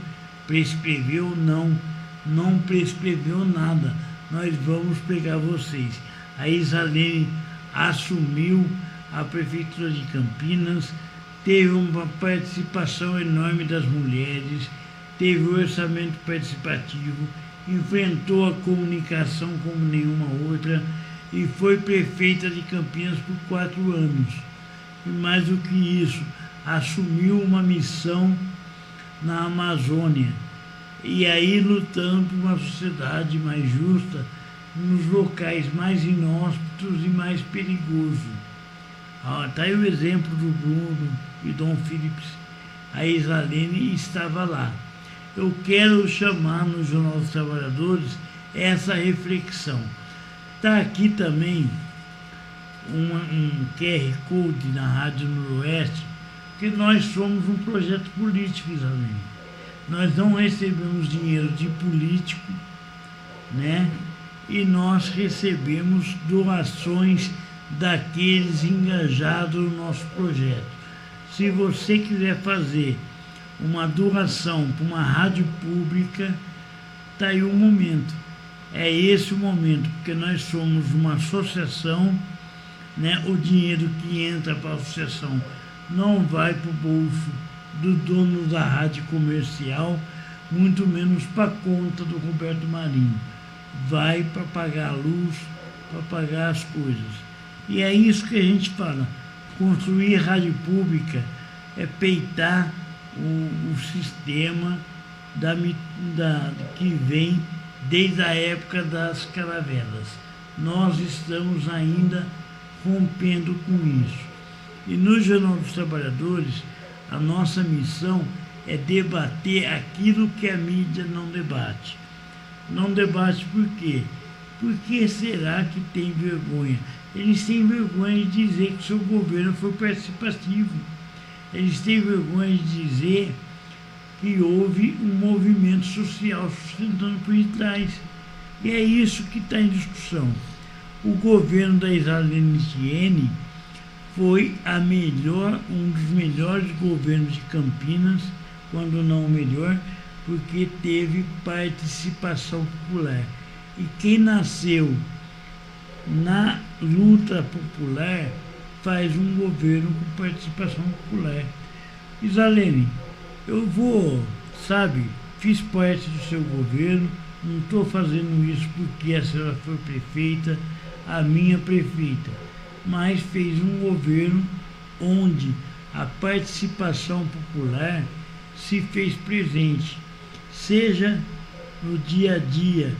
Prescreveu? Não prescreveu nada. Nós vamos pegar vocês. A Isalene assumiu a prefeitura de Campinas, teve uma participação enorme das mulheres, teve um orçamento participativo, enfrentou a comunicação como nenhuma outra e foi prefeita de Campinas por 4 anos. E mais do que isso, assumiu uma missão na Amazônia, e aí lutando por uma sociedade mais justa nos locais mais inóspitos e mais perigosos. Está aí o exemplo do Bruno e Dom Philips. A Isalene estava lá. Eu quero chamar no Jornal dos Trabalhadores essa reflexão. Está aqui também um QR Code na Rádio Noroeste, que nós somos um projeto político, Isalene. Nós não recebemos dinheiro de político, né? E nós recebemos doações daqueles engajados no nosso projeto. Se você quiser fazer uma doação para uma rádio pública, está aí o momento. É esse o momento, porque nós somos uma associação, né? O dinheiro que entra para a associação não vai para o bolso do dono da rádio comercial, muito menos para a conta do Roberto Marinho. Vai para pagar a luz, para pagar as coisas. E é isso que a gente fala. Construir rádio pública é peitar o sistema que vem desde a época das caravelas. Nós estamos ainda rompendo com isso. E no Jornal dos Trabalhadores, a nossa missão é debater aquilo que a mídia não debate. Não debate por quê? Por que será que tem vergonha? Eles têm vergonha de dizer que o seu governo foi participativo. Eles têm vergonha de dizer que houve um movimento social sustentando por trás. E é isso que está em discussão. O governo da Isalene Siene foi um dos melhores governos de Campinas, quando não o melhor, porque teve participação popular. E quem nasceu na luta popular faz um governo com participação popular. Isalene, eu fiz parte do seu governo, não estou fazendo isso porque a senhora foi prefeita, a minha prefeita, mas fez um governo onde a participação popular se fez presente, seja no dia a dia,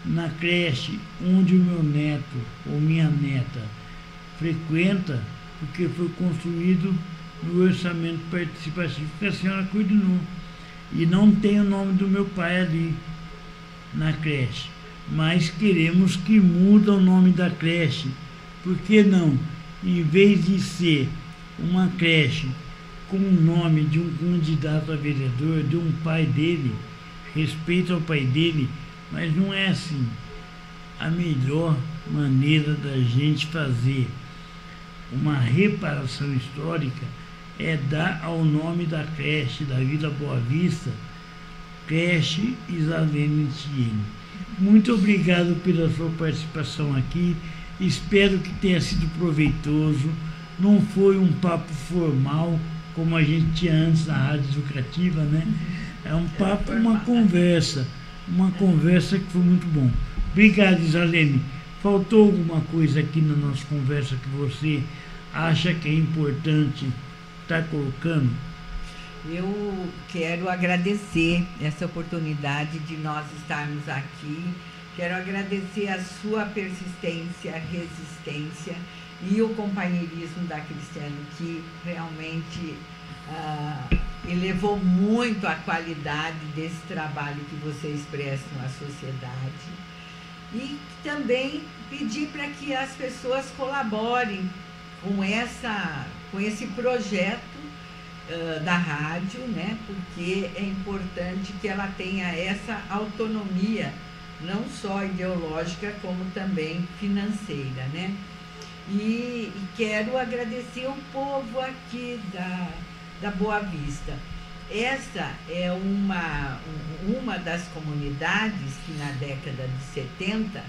na creche onde o meu neto ou minha neta frequenta, porque foi construído no orçamento participativo que a senhora coordenou. E não tem o nome do meu pai ali na creche, mas queremos que mude o nome da creche. Por que não? Em vez de ser uma creche com o nome de um candidato a vereador, de um pai dele, respeito ao pai dele, mas não é assim. A melhor maneira da gente fazer uma reparação histórica é dar ao nome da creche da Vila Boa Vista, creche Isalene Tiene. Muito obrigado pela sua participação aqui, espero que tenha sido proveitoso, não foi um papo formal, como a gente tinha antes na Rádio Educativa, né? É um papo, uma conversa que foi muito bom. Obrigado, Isalene. Faltou alguma coisa aqui na nossa conversa que você acha que é importante estar colocando? Eu quero agradecer essa oportunidade de nós estarmos aqui. Quero agradecer a sua persistência, resistência e o companheirismo da Cristiane, que realmente elevou muito a qualidade desse trabalho que vocês prestam à sociedade. E também pedir para que as pessoas colaborem com esse projeto da rádio, né? Porque é importante que ela tenha essa autonomia, não só ideológica, como também financeira, né? E quero agradecer o povo aqui da Boa Vista. Essa é uma das comunidades que na década de 70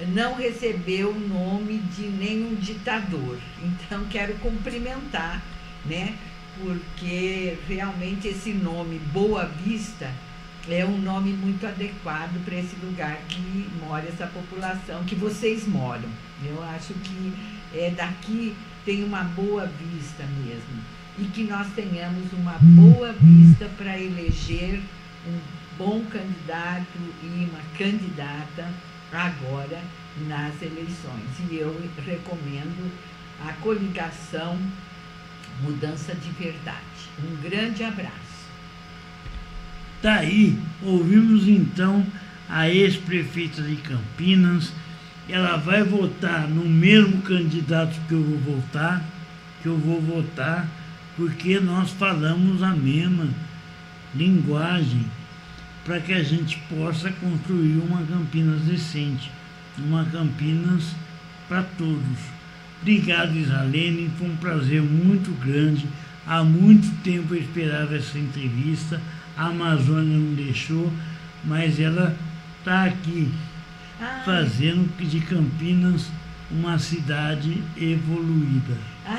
não recebeu o nome de nenhum ditador. Então, quero cumprimentar, né? Porque realmente esse nome Boa Vista é um nome muito adequado para esse lugar que mora essa população, que vocês moram. Eu acho que daqui tem uma boa vista mesmo. E que nós tenhamos uma boa vista para eleger um bom candidato e uma candidata agora nas eleições. E eu recomendo a coligação Mudança de Verdade. Um grande abraço. Daí, ouvimos então a ex-prefeita de Campinas. Ela vai votar no mesmo candidato que eu vou votar, porque nós falamos a mesma linguagem para que a gente possa construir uma Campinas decente, uma Campinas para todos. Obrigado, Isalene, foi um prazer muito grande. Há muito tempo eu esperava essa entrevista, a Amazônia não deixou, mas ela está aqui fazendo de Campinas uma cidade evoluída.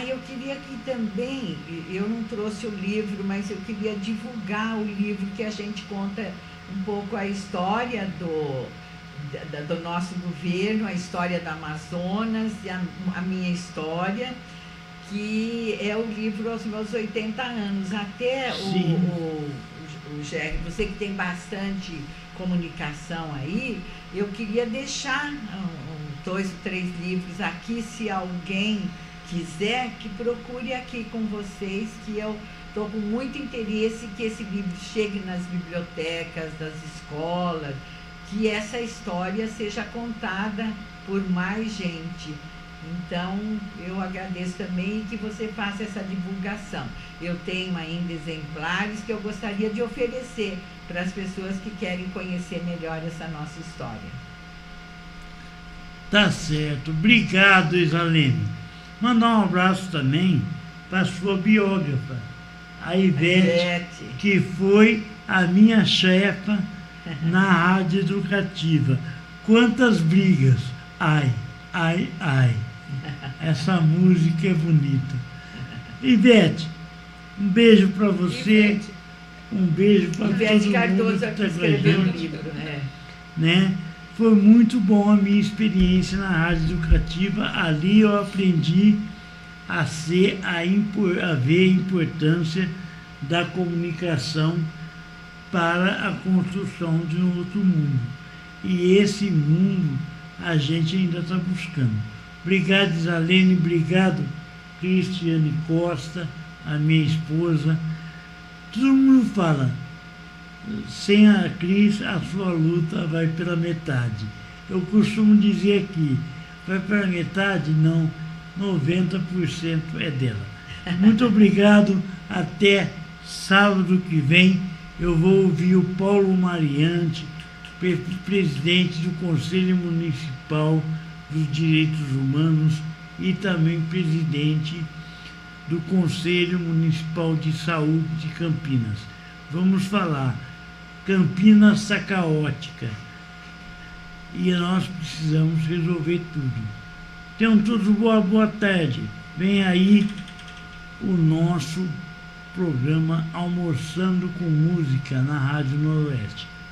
Eu queria que também, eu não trouxe o livro, mas eu queria divulgar o livro que a gente conta um pouco a história do nosso governo, a história do Amazonas e a minha história, que é o livro aos meus 80 anos. Até o Gerry, você que tem bastante comunicação aí, eu queria deixar 2 ou 3 livros aqui, se alguém quiser, que procure aqui com vocês, que eu estou com muito interesse que esse livro chegue nas bibliotecas, das escolas, que essa história seja contada por mais gente. Então, eu agradeço também que você faça essa divulgação. Eu tenho ainda exemplares que eu gostaria de oferecer para as pessoas que querem conhecer melhor essa nossa história. Tá certo. Obrigado, Isalene. Mandar um abraço também para a sua biógrafa, a Ivete, que foi a minha chefa na Rádio Educativa. Quantas brigas! Ai, ai, ai. Essa música é bonita. Ivete, um beijo para você. Ivete. Um beijo para todo Ivete mundo Cardoso que aqui está escreveu o com a gente, livro, né? Foi muito bom a minha experiência na Rádio Educativa. Ali eu aprendi a ver a importância da comunicação para a construção de um outro mundo. E esse mundo a gente ainda está buscando. Obrigado, Isalene, obrigado, Cristiane Costa, a minha esposa. Todo mundo fala, sem a Cris, a sua luta vai pela metade. Eu costumo dizer aqui, vai pela metade? Não, 90% é dela. Muito obrigado. Até sábado que vem. Eu vou ouvir o Paulo Mariante, presidente do Conselho Municipal dos Direitos Humanos e também presidente do Conselho Municipal de Saúde de Campinas. Vamos falar. Campinas está caótica e nós precisamos resolver tudo. Tenham todos boa tarde. Vem aí o nosso programa Almoçando com Música na Rádio Noroeste.